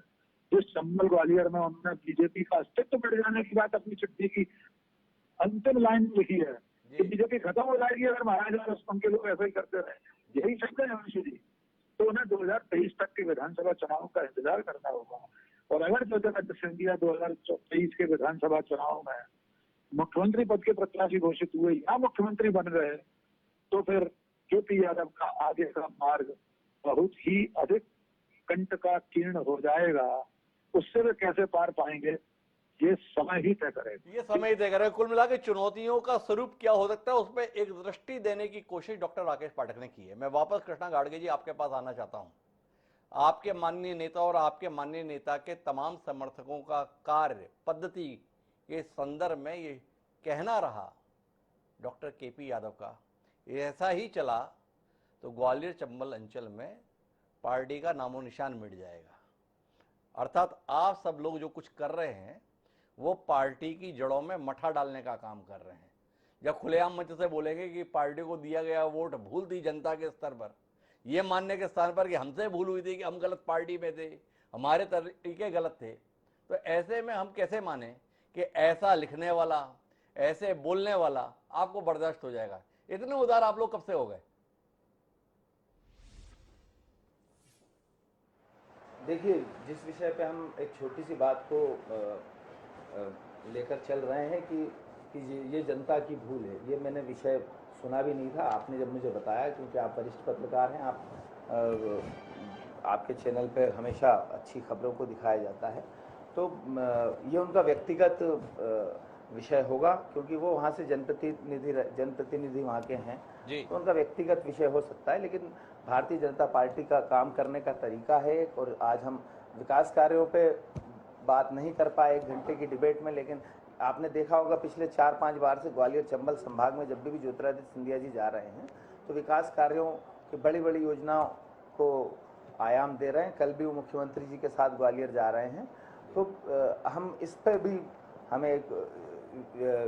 जिस चंबल ग्वालियर में उन्होंने बीजेपी का अस्तित्व मिट जाने की बात अपनी चिट्ठी की अंतिम लाइन लिखी है कि बीजेपी खत्म हो जाएगी अगर महाराज और उनके लोग ऐसा ही करते रहे, यही शब्द है वंशी जी। तो उन्हें 2023 तक के विधानसभा चुनाव का इंतजार करना होगा। और अगर ज्योतिरादित्य सिंधिया 2023 के विधानसभा चुनाव में मुख्यमंत्री पद के प्रत्याशी घोषित हुए या मुख्यमंत्री बन गए, तो फिर केपी यादव का आगे का मार्ग बहुत ही अधिक कंटकाकीर्ण हो जाएगा। उससे वे कैसे पार पाएंगे ये समय ही तय करेगा। ये समय ही तय करेगा। कुल मिला के चुनौतियों का स्वरूप क्या हो सकता है उसमें एक दृष्टि देने की कोशिश डॉक्टर राकेश पाठक ने की है। मैं वापस कृष्णा गाड़गे जी आपके पास आना चाहता हूं। आपके माननीय नेता और आपके माननीय नेता के तमाम समर्थकों का कार्य पद्धति के संदर्भ में ये कहना रहा डॉक्टर केपी यादव का, ऐसा ही चला तो ग्वालियर चंबल अंचल में पार्टी का नामो निशान मिट जाएगा। अर्थात आप सब लोग जो कुछ कर रहे हैं वो पार्टी की जड़ों में मठा डालने का काम कर रहे हैं, जब खुलेआम मंच से बोलेंगे कि पार्टी को दिया गया वोट भूल थी जनता के स्तर पर, ये मानने के स्थान पर कि हमसे भूल हुई थी, कि हम गलत पार्टी में थे, हमारे तरीके गलत थे, तो ऐसे में हम कैसे माने कि ऐसा लिखने वाला, ऐसे बोलने वाला आपको बर्दाश्त हो जाएगा? इतने उदार आप लोग कब से हो गए? देखिए, जिस विषय पे हम एक छोटी सी बात को लेकर चल रहे हैं कि ये जनता की भूल है, ये मैंने विषय सुना भी नहीं था। आपने जब मुझे बताया, क्योंकि आप वरिष्ठ पत्रकार हैं, आपके चैनल पे हमेशा अच्छी खबरों को दिखाया जाता है, तो ये उनका व्यक्तिगत विषय होगा, क्योंकि वो वहाँ से जनप्रतिनिधि वहाँ के हैं, तो उनका व्यक्तिगत विषय हो सकता है। लेकिन भारतीय जनता पार्टी का काम करने का तरीका है, और आज हम विकास कार्यों पे बात नहीं कर पाए 1 घंटे की डिबेट में, लेकिन आपने देखा होगा पिछले 4-5 बार से ग्वालियर चंबल संभाग में जब भी ज्योतिरादित्य सिंधिया जी जा रहे हैं, तो विकास कार्यों की बड़ी योजनाओं को आयाम दे रहे हैं। कल भी वो मुख्यमंत्री जी के साथ ग्वालियर जा रहे हैं, तो हम इस पर भी हमें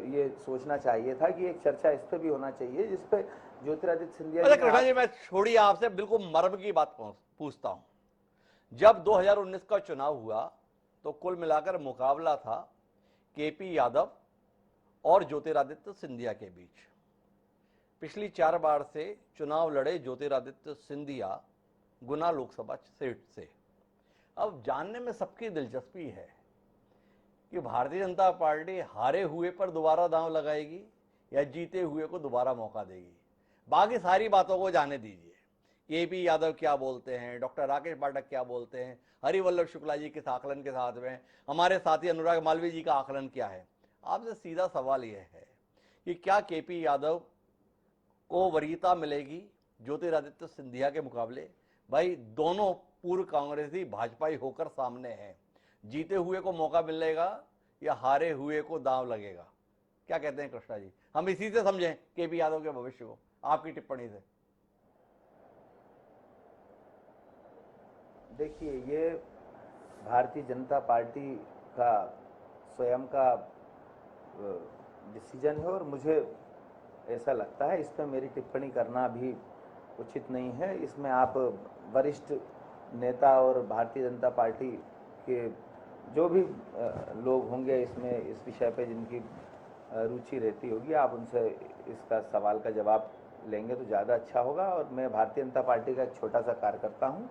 ये सोचना चाहिए था कि एक चर्चा इस पर भी होना चाहिए, जिस पे ज्योतिरादित्य सिंधिया अच्छा कृष्णा जी, मैं छोड़िए आपसे बिल्कुल मर्म की बात पूछता हूं। जब 2019 का चुनाव हुआ तो कुल मिलाकर मुकाबला था केपी यादव और ज्योतिरादित्य सिंधिया के बीच। पिछली 4 बार से चुनाव लड़े ज्योतिरादित्य सिंधिया गुना लोकसभा सीट से। अब जानने में सबकी दिलचस्पी है कि भारतीय जनता पार्टी हारे हुए पर दोबारा दांव लगाएगी या जीते हुए को दोबारा मौका देगी। बाकी सारी बातों को जाने दीजिए, केपी यादव क्या बोलते हैं, डॉक्टर राकेश पाठक क्या बोलते हैं, हरिवल्लभ शुक्ला जी के आकलन के साथ में हमारे साथी अनुराग मालवीय जी का आकलन क्या है। आपसे सीधा सवाल यह है कि क्या केपी यादव को वरीयता मिलेगी ज्योतिरादित्य सिंधिया के मुकाबले? भाई दोनों पूर्व कांग्रेसी भाजपाई होकर सामने हैं, जीते हुए को मौका मिलेगा या हारे हुए को दांव लगेगा? क्या कहते हैं कृष्णा जी? हम इसी से समझें केपी यादव के भविष्य को, आपकी टिप्पणी से। देखिए, ये भारतीय जनता पार्टी का स्वयं का डिसीजन है, और मुझे ऐसा लगता है इस पर मेरी टिप्पणी करना भी उचित नहीं है। इसमें आप वरिष्ठ नेता और भारतीय जनता पार्टी के जो भी लोग होंगे इसमें, इस विषय पे जिनकी रुचि रहती होगी, आप उनसे इसका सवाल का जवाब लेंगे तो ज़्यादा अच्छा होगा। और मैं भारतीय जनता पार्टी का एक छोटा सा कार्यकर्ता हूँ,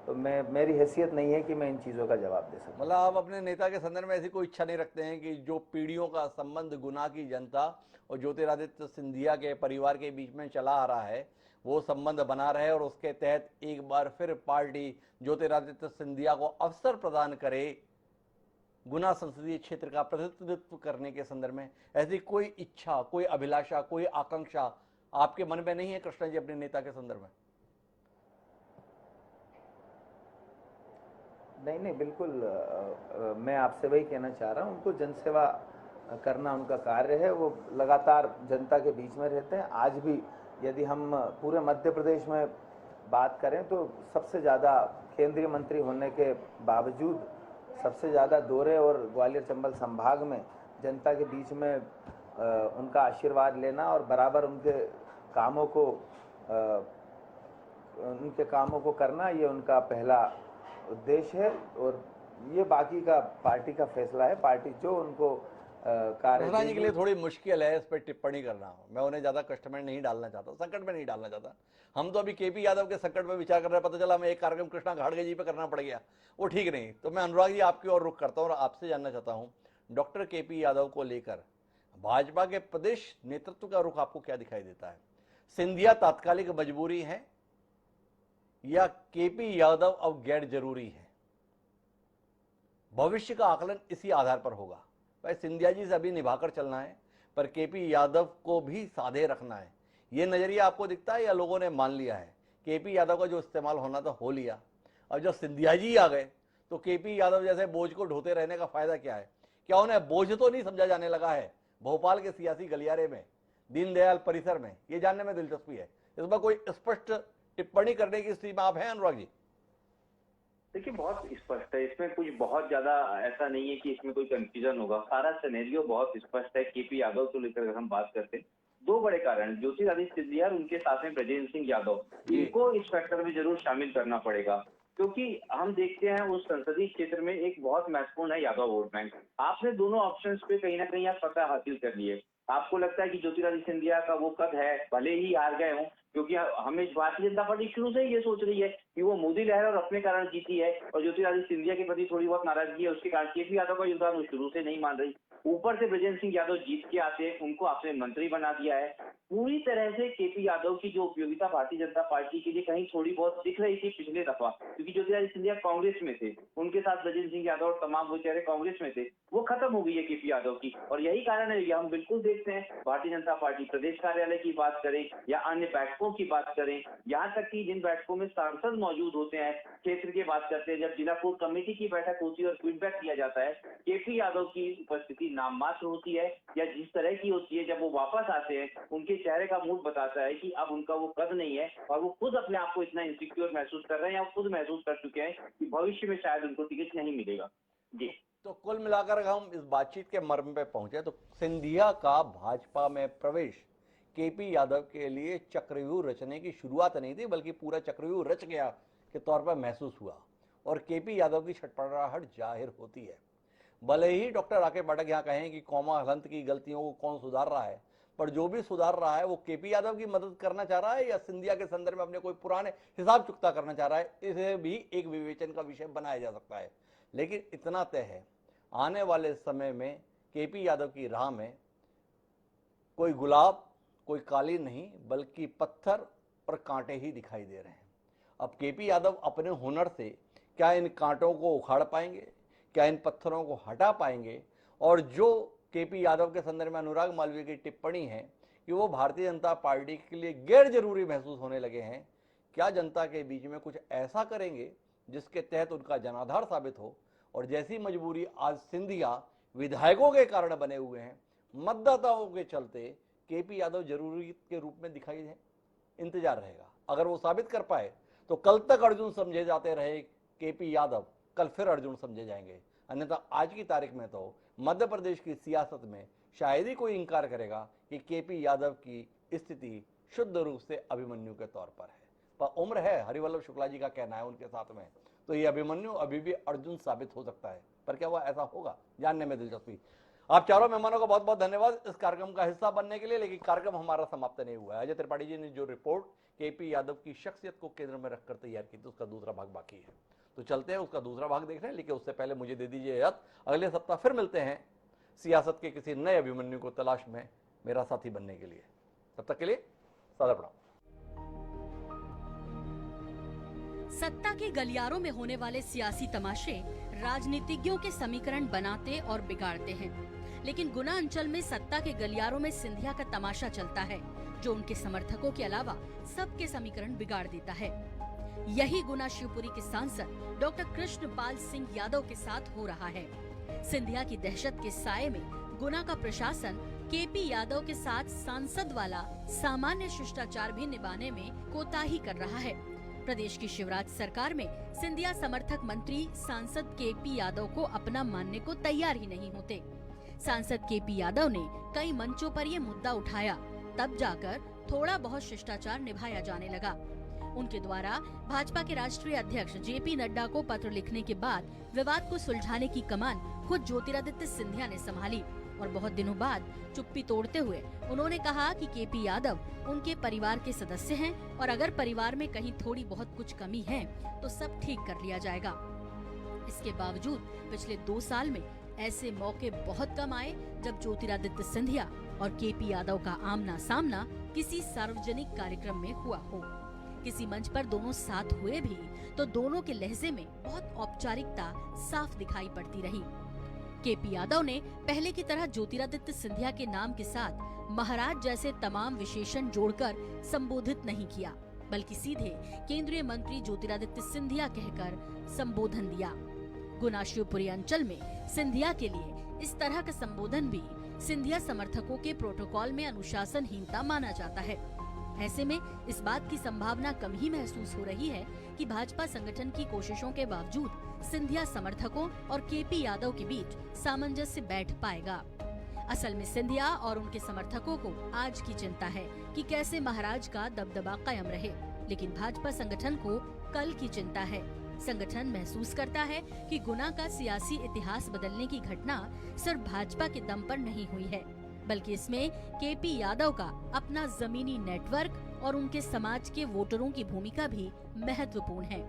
तो मेरी हैसियत नहीं है कि मैं इन चीज़ों का जवाब दे सकूं। मतलब आप अपने नेता के संदर्भ में ऐसी कोई इच्छा नहीं रखते हैं कि जो पीढ़ियों का संबंध गुना की जनता और ज्योतिरादित्य सिंधिया के परिवार के बीच में चला आ रहा है, वो संबंध बना रहे और उसके तहत एक बार फिर पार्टी ज्योतिरादित्य सिंधिया को अवसर प्रदान करे गुना संसदीय क्षेत्र का प्रतिनिधित्व करने के संदर्भ में? ऐसी कोई इच्छा, कोई अभिलाषा, कोई आकांक्षा आपके मन में नहीं है कृष्णा जी अपने नेता के संदर्भ में? नहीं, बिल्कुल। मैं आपसे वही कहना चाह रहा हूँ, उनको जनसेवा करना उनका कार्य है, वो लगातार जनता के बीच में रहते हैं। आज भी यदि हम पूरे मध्य प्रदेश में बात करें तो सबसे ज़्यादा केंद्रीय मंत्री होने के बावजूद सबसे ज़्यादा दौरे और ग्वालियर चंबल संभाग में जनता के बीच में उनका आशीर्वाद लेना और बराबर उनके कामों को करना, ये उनका पहला उद्देश्य है। और ये बाकी का पार्टी का फैसला है। पार्टी जो उनको कृष्णा जी के लिए थोड़ी मुश्किल है इस पर टिप्पणी करना। मैं उन्हें ज्यादा कष्ट में नहीं डालना चाहता, संकट में नहीं डालना चाहता। हम तो अभी केपी यादव के संकट में विचार कर रहे हैं, पता चला हमें एक कार्यक्रम कृष्णा घाटगे जी पे करना पड़ गया, वो ठीक नहीं। तो मैं अनुराग जी आपकी ओर रुख करता हूँ और आपसे जानना चाहता हूँ, डॉक्टर केपी यादव को लेकर भाजपा के प्रदेश नेतृत्व का रुख आपको क्या दिखाई देता है? सिंधिया तात्कालिक मजबूरी है या केपी यादव अब गैर जरूरी है? भविष्य का आकलन इसी आधार पर होगा। भाई सिंधिया जी से अभी निभाकर चलना है, पर केपी यादव को भी साधे रखना है। ये नजरिया आपको दिखता है या लोगों ने मान लिया है? केपी यादव का जो इस्तेमाल होना था हो लिया, अब जब सिंधिया जी आ गए तो केपी यादव जैसे बोझ को ढोते रहने का फायदा क्या है? क्या उन्हें बोझ तो नहीं समझा जाने लगा है भोपाल के सियासी गलियारे में, दीनदयाल परिसर में? ये जानने में दिलचस्पी है। इस बार कोई स्पष्ट टिप्पणी करने की स्थिति में आप हैं अनुराग जी? देखिए बहुत स्पष्ट है, इसमें कुछ बहुत ज्यादा ऐसा नहीं है कि इसमें कोई कंफ्यूजन होगा। सारा सिनेरियो बहुत स्पष्ट है। केपी यादव को लेकर अगर हम बात करते हैं, दो बड़े कारण, ज्योतिरादित्य सिंधिया और उनके साथ में ब्रजेंद्र सिंह यादव, इनको इस फैक्टर में जरूर शामिल करना पड़ेगा, क्योंकि हम देखते हैं उस संसदीय क्षेत्र में एक बहुत महत्वपूर्ण है यादव वोट बैंक। आपने दोनों ऑप्शंस पे कहीं ना कहीं आप फतह हासिल कर लिए। आपको लगता है कि ज्योतिरादित्य सिंधिया का वो कद है, भले ही हार गए हों, क्योंकि हमें भारतीय जनता पार्टी शुरू से ही ये सोच रही है कि वो मोदी लहर और अपने कारण जीती है, और ज्योतिरादित्य सिंधिया के प्रति थोड़ी बहुत नाराजगी है, उसके कारण केपी यादव का योगदान वो शुरू से नहीं मान रही। ऊपर से ब्रजेंद्र सिंह यादव जीत के आते हैं, उनको आपने मंत्री बना दिया है। पूरी तरह से केपी यादव की जो उपयोगिता भारतीय जनता पार्टी के लिए कहीं थोड़ी बहुत दिख रही थी पिछले दफा, क्योंकि ज्योतिरादित्य सिंधिया कांग्रेस में थे, उनके साथ ब्रजेंद्र सिंह यादव और तमाम वो चेहरे कांग्रेस में थे, वो खत्म हो गई है केपी यादव की। और यही कारण है, हम बिल्कुल देखते हैं भारतीय जनता पार्टी प्रदेश कार्यालय की बात करें या अन्य बैठकों की बात करें, यहाँ तक कि जिन बैठकों में सांसद मौजूद होते हैं, क्षेत्र की बात करते हैं, जब जिला कोर कमेटी की बैठक होती है और फीडबैक दिया जाता है, केपी यादव की उपस्थिति नाम मात्र होती है, या जिस तरह की होती है, जब वो वापस आते हैं उनके चेहरे का मूड बताता है कि अब उनका वो कद नहीं है, और वो खुद अपने आप को इतना इनसिक्योर महसूस कर रहे हैं, या खुद महसूस कर चुके हैं कि भविष्य में शायद उनको टिकट नहीं मिलेगा। जी, तो कुल मिलाकर अगर हम इस बातचीत के मर्म पे पहुंचे तो सिंधिया का भाजपा में प्रवेश केपी यादव के लिए चक्रव्यूह रचने की शुरुआत नहीं थी, बल्कि पूरा चक्रव्यूह रच गया के तौर पर महसूस हुआ, और केपी यादव की छटपटाहट जाहिर होती है। भले ही डॉक्टर राकेश पाठक यहाँ कहें कि कौमा हलंत की गलतियों को कौन सुधार रहा है, पर जो भी सुधार रहा है वो केपी यादव की मदद करना चाह रहा है या सिंधिया के संदर्भ में अपने कोई पुराने हिसाब चुकता करना चाह रहा है, इसे भी एक विवेचन का विषय बनाया जा सकता है। लेकिन इतना तय है, आने वाले समय में केपी यादव की राह में कोई गुलाब, कोई कालीन नहीं, बल्कि पत्थर और कांटे ही दिखाई दे रहे हैं। अब केपी यादव अपने हुनर से क्या इन कांटों को उखाड़ पाएंगे, क्या इन पत्थरों को हटा पाएंगे, और जो केपी यादव के संदर्भ में अनुराग मालवीय की टिप्पणी है कि वो भारतीय जनता पार्टी के लिए गैर जरूरी महसूस होने लगे हैं, क्या जनता के बीच में कुछ ऐसा करेंगे जिसके तहत उनका जनाधार साबित हो, और जैसी मजबूरी आज सिंधिया विधायकों के कारण बने हुए हैं, मतदाताओं के चलते केपी यादव जरूरी के रूप में दिखाई दे। इंतजार रहेगा, अगर वो साबित कर पाए तो कल तक अर्जुन समझे जाते रहे केपी यादव, कल फिर अर्जुन समझे जाएंगे। अन्यथा आज की तारीख में तो मध्य प्रदेश की सियासत में शायद ही कोई इंकार करेगा कि केपी यादव की स्थिति शुद्ध रूप से अभिमन्यु के तौर पर है। पर उम्र है, हरिवल्लभ शुक्ला जी का कहना है उनके साथ में, तो ये अभिमन्यु अभी भी अर्जुन साबित हो सकता है। पर क्या वो ऐसा होगा, जानने में दिलचस्पी। आप चारों मेहमानों का बहुत बहुत धन्यवाद इस कार्यक्रम का हिस्सा बनने के लिए। लेकिन कार्यक्रम हमारा समाप्त नहीं हुआ है। अजय त्रिपाठी जी ने जो रिपोर्ट केपी यादव की शख्सियत को केंद्र में रखकर तैयार की थी, उसका दूसरा भाग बाकी है, तो चलते हैं उसका दूसरा भाग देखने। लेकिन उससे पहले मुझे दे दीजिए इजाजत, अगले सप्ताह फिर मिलते हैं सियासत के किसी नए अभिमन्यु को तलाश में मेरा साथी बनने के लिए। तब तक के लिए सादर प्रणाम। सत्ता के गलियारों में होने वाले सियासी तमाशे राजनीतिज्ञों के समीकरण बनाते और बिगाड़ते हैं, लेकिन गुना अंचल में सत्ता के गलियारों में सिंधिया का तमाशा चलता है, जो उनके समर्थकों के अलावा सबके समीकरण बिगाड़ देता है। यही गुना शिवपुरी के सांसद डॉक्टर कृष्णपाल सिंह यादव के साथ हो रहा है। सिंधिया की दहशत के साये में गुना का प्रशासन केपी यादव के साथ सांसद वाला सामान्य शिष्टाचार भी निभाने में कोताही कर रहा है। प्रदेश की शिवराज सरकार में सिंधिया समर्थक मंत्री सांसद केपी यादव को अपना मानने को तैयार ही नहीं होते। सांसद केपी यादव ने कई मंचों पर ये मुद्दा उठाया, तब जाकर थोड़ा बहुत शिष्टाचार निभाया जाने लगा। उनके द्वारा भाजपा के राष्ट्रीय अध्यक्ष जेपी नड्डा को पत्र लिखने के बाद विवाद को सुलझाने की कमान खुद ज्योतिरादित्य सिंधिया ने संभाली, और बहुत दिनों बाद चुप्पी तोड़ते हुए उन्होंने कहा कि केपी यादव उनके परिवार के सदस्य हैं, और अगर परिवार में कहीं थोड़ी बहुत कुछ कमी है तो सब ठीक कर लिया जाएगा। इसके बावजूद पिछले 2 साल में ऐसे मौके बहुत कम आए जब ज्योतिरादित्य सिंधिया और केपी यादव का आमना सामना किसी सार्वजनिक कार्यक्रम में हुआ हो। किसी मंच पर दोनों साथ हुए भी तो दोनों के लहजे में बहुत औपचारिकता साफ दिखाई पड़ती रही। केपी यादव ने पहले की तरह ज्योतिरादित्य सिंधिया के नाम के साथ महाराज जैसे तमाम विशेषण जोड़कर संबोधित नहीं किया, बल्कि सीधे केंद्रीय मंत्री ज्योतिरादित्य सिंधिया कहकर संबोधन दिया। गुना शिवपुरी अंचल में सिंधिया के लिए इस तरह का संबोधन भी सिंधिया समर्थकों के प्रोटोकॉल में अनुशासनहीनता माना जाता है। ऐसे में इस बात की संभावना कम ही महसूस हो रही है कि भाजपा संगठन की कोशिशों के बावजूद सिंधिया समर्थकों और केपी यादव के बीच सामंजस्य बैठ पाएगा। असल में सिंधिया और उनके समर्थकों को आज की चिंता है कि कैसे महाराज का दबदबा कायम रहे, लेकिन भाजपा संगठन को कल की चिंता है। संगठन महसूस करता है कि गुना का सियासी इतिहास बदलने की घटना सिर्फ भाजपा के दम पर नहीं हुई है, बल्कि इसमें केपी यादव का अपना जमीनी नेटवर्क और उनके समाज के वोटरों की भूमिका भी महत्वपूर्ण है।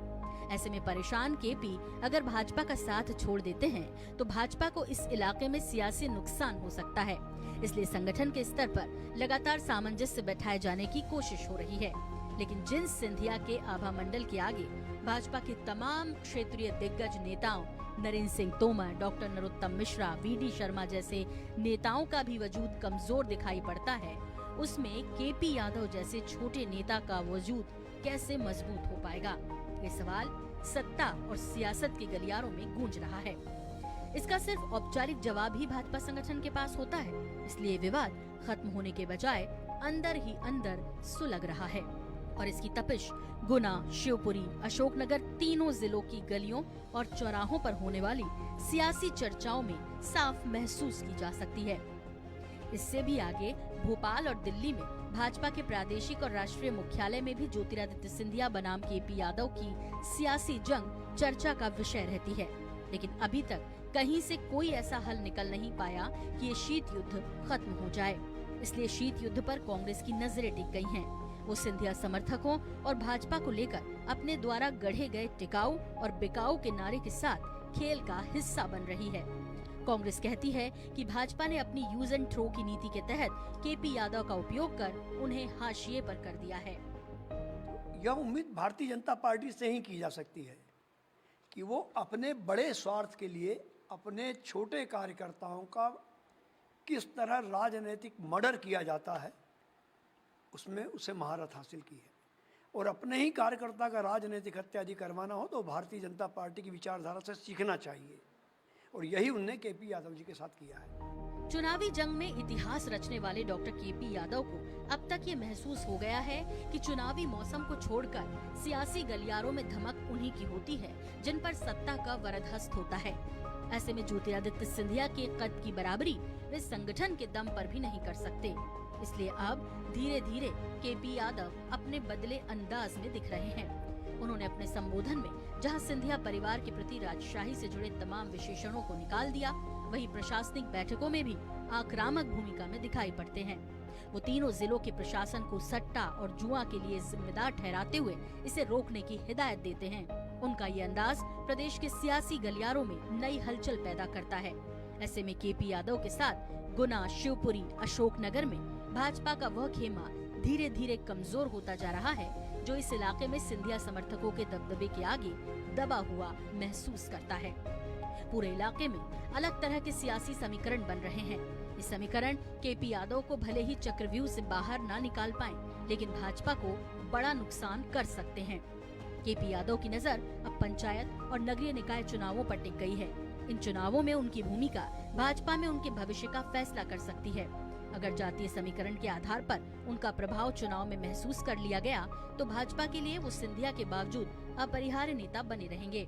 ऐसे में परेशान केपी अगर भाजपा का साथ छोड़ देते हैं तो भाजपा को इस इलाके में सियासी नुकसान हो सकता है। इसलिए संगठन के स्तर पर लगातार सामंजस्य बैठाए जाने की कोशिश हो रही है। लेकिन जिन सिंधिया के आभा मंडल के आगे भाजपा के तमाम क्षेत्रीय दिग्गज नेताओं नरेंद्र सिंह तोमर, डॉक्टर नरोत्तम मिश्रा, वीडी शर्मा जैसे नेताओं का भी वजूद कमजोर दिखाई पड़ता है, उसमें केपी यादव जैसे छोटे नेता का वजूद कैसे मजबूत हो पाएगा? ये सवाल सत्ता और सियासत के गलियारों में गूंज रहा है। इसका सिर्फ औपचारिक जवाब ही भाजपा संगठन के पास होता है, इसलिए विवाद खत्म होने के बजाय अंदर ही अंदर सुलग रहा है और इसकी तपिश गुना, शिवपुरी, अशोकनगर तीनों जिलों की गलियों और चौराहों पर होने वाली सियासी चर्चाओं में साफ महसूस की जा सकती है। इससे भी आगे भोपाल और दिल्ली में भाजपा के प्रादेशिक और राष्ट्रीय मुख्यालय में भी ज्योतिरादित्य सिंधिया बनाम केपी यादव की सियासी जंग चर्चा का विषय रहती है। लेकिन अभी तक कहीं से कोई ऐसा हल निकल नहीं पाया कि ये शीत युद्ध खत्म हो जाए। इसलिए शीत युद्ध पर कांग्रेस की नजरें टिक गई हैं। वो सिंधिया समर्थकों और भाजपा को लेकर अपने द्वारा गढ़े गए टिकाऊ और बिकाऊ के नारे के साथ खेल का हिस्सा बन रही है। कांग्रेस कहती है कि भाजपा ने अपनी यूज एंड थ्रो की नीति के तहत केपी यादव का उपयोग कर उन्हें हाशिए पर कर दिया है। यह उम्मीद भारतीय जनता पार्टी से ही की जा सकती है कि वो अपने बड़े स्वार्थ के लिए अपने छोटे कार्यकर्ताओं का किस तरह राजनीतिक मर्डर किया जाता है उसमें उसे महारत हासिल की है, और अपने ही कार्यकर्ता का राजनीतिक हत्या यदि करवाना हो तो भारतीय जनता पार्टी की विचारधारा से सीखना चाहिए, और यही उनने केपी यादव जी के साथ किया है। चुनावी जंग में इतिहास रचने वाले डॉक्टर केपी यादव को अब तक ये महसूस हो गया है कि चुनावी मौसम को छोड़कर सियासी गलियारों में धमक उन्हीं की होती है जिन पर सत्ता का वरदहस्त होता है। ऐसे में ज्योतिरादित्य सिंधिया के कद की बराबरी वे संगठन के दम पर भी नहीं कर सकते। इसलिए अब धीरे धीरे केपी यादव अपने बदले अंदाज में दिख रहे हैं। उन्होंने अपने संबोधन में जहां सिंधिया परिवार के प्रति राजशाही से जुड़े तमाम विशेषणों को निकाल दिया, वहीं प्रशासनिक बैठकों में भी आक्रामक भूमिका में दिखाई पड़ते हैं। वो तीनों जिलों के प्रशासन को सट्टा और जुआ के लिए जिम्मेदार ठहराते हुए इसे रोकने की हिदायत देते हैं। उनका ये अंदाज प्रदेश के सियासी गलियारों में नई हलचल पैदा करता है। ऐसे में केपी यादव के साथ गुना, शिवपुरी, अशोकनगर में भाजपा का वह खेमा धीरे धीरे कमजोर होता जा रहा है जो इस इलाके में सिंधिया समर्थकों के दबदबे के आगे दबा हुआ महसूस करता है। पूरे इलाके में अलग तरह के सियासी समीकरण बन रहे हैं। ये समीकरण केपी यादव को भले ही चक्रव्यूह से बाहर ना निकाल पाएं, लेकिन भाजपा को बड़ा नुकसान कर सकते हैं। केपी यादव की नजर अब पंचायत और नगरीय निकाय चुनावों पर टिक गई है। इन चुनावों में उनकी भूमिका भाजपा में उनके भविष्य का फैसला कर सकती है। अगर जातीय समीकरण के आधार पर उनका प्रभाव चुनाव में महसूस कर लिया गया तो भाजपा के लिए वो सिंधिया के बावजूद अपरिहार्य नेता बने रहेंगे।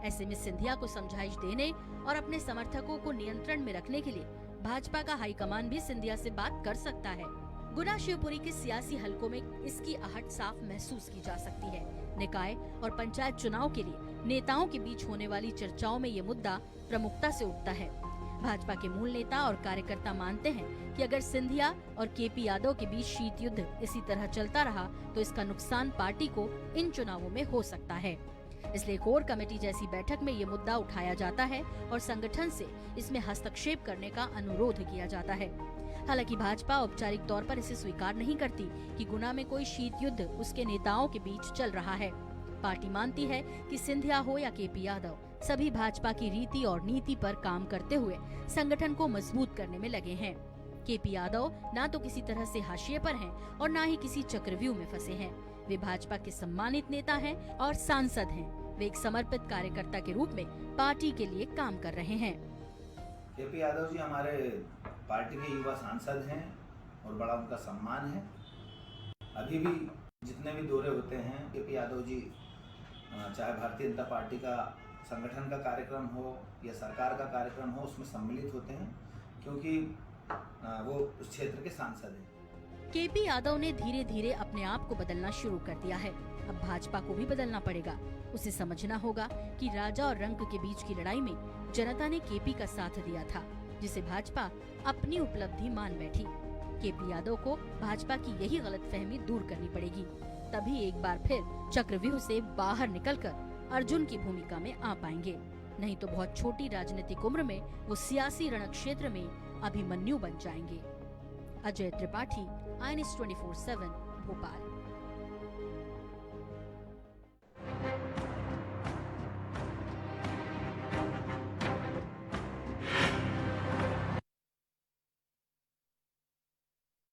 ऐसे में सिंधिया को समझाइश देने और अपने समर्थकों को नियंत्रण में रखने के लिए भाजपा का हाईकमान भी सिंधिया से बात कर सकता है। गुना शिवपुरी के सियासी हलकों में इसकी आहट साफ महसूस की जा सकती है। निकाय और पंचायत चुनाव के लिए नेताओं के बीच होने वाली चर्चाओं में ये मुद्दा प्रमुखता से उठता है। भाजपा के मूल नेता और कार्यकर्ता मानते हैं कि अगर सिंधिया और केपी यादव के बीच शीत युद्ध इसी तरह चलता रहा तो इसका नुकसान पार्टी को इन चुनावों में हो सकता है। इसलिए कोर कमेटी जैसी बैठक में ये मुद्दा उठाया जाता है और संगठन से इसमें हस्तक्षेप करने का अनुरोध किया जाता है। हालांकि भाजपा औपचारिक तौर पर इसे स्वीकार नहीं करती कि गुना में कोई शीत युद्ध उसके नेताओं के बीच चल रहा है। पार्टी मानती है कि सिंधिया हो या केपी यादव, सभी भाजपा की रीति और नीति पर काम करते हुए संगठन को मजबूत करने में लगे हैं। केपी यादव ना तो किसी तरह से हाशिए पर हैं और ना ही किसी चक्रव्यूह में फंसे हैं। वे भाजपा के सम्मानित नेता हैं और सांसद हैं। वे एक समर्पित कार्यकर्ता के रूप में पार्टी के लिए काम कर रहे हैं। केपी यादव जी हमारे पार्टी के युवा सांसद हैं और बड़ा उनका सम्मान है। अभी भी जितने भी दौरे होते हैं केपी यादव जी, चाहे भारतीय जनता पार्टी का संगठन का कार्यक्रम हो या सरकार का कार्यक्रम हो, उसमें सम्मिलित होते हैं, क्योंकि वो उस क्षेत्र के सांसद हैं। केपी यादव ने धीरे धीरे अपने आप को बदलना शुरू कर दिया है। अब भाजपा को भी बदलना पड़ेगा। उसे समझना होगा कि राजा और रंक के बीच की लड़ाई में जनता ने केपी का साथ दिया था, जिसे भाजपा अपनी उपलब्धि मान बैठी। केपी यादव को भाजपा की यही गलतफहमी दूर करनी पड़ेगी, तभी एक बार फिर चक्रव्यूह से बाहर निकलकर अर्जुन की भूमिका में आ पाएंगे। नहीं तो बहुत छोटी राजनीतिक उम्र में वो सियासी रण क्षेत्र में अभिमन्यु बन जाएंगे। अजय त्रिपाठी, INS 24/7 भोपाल।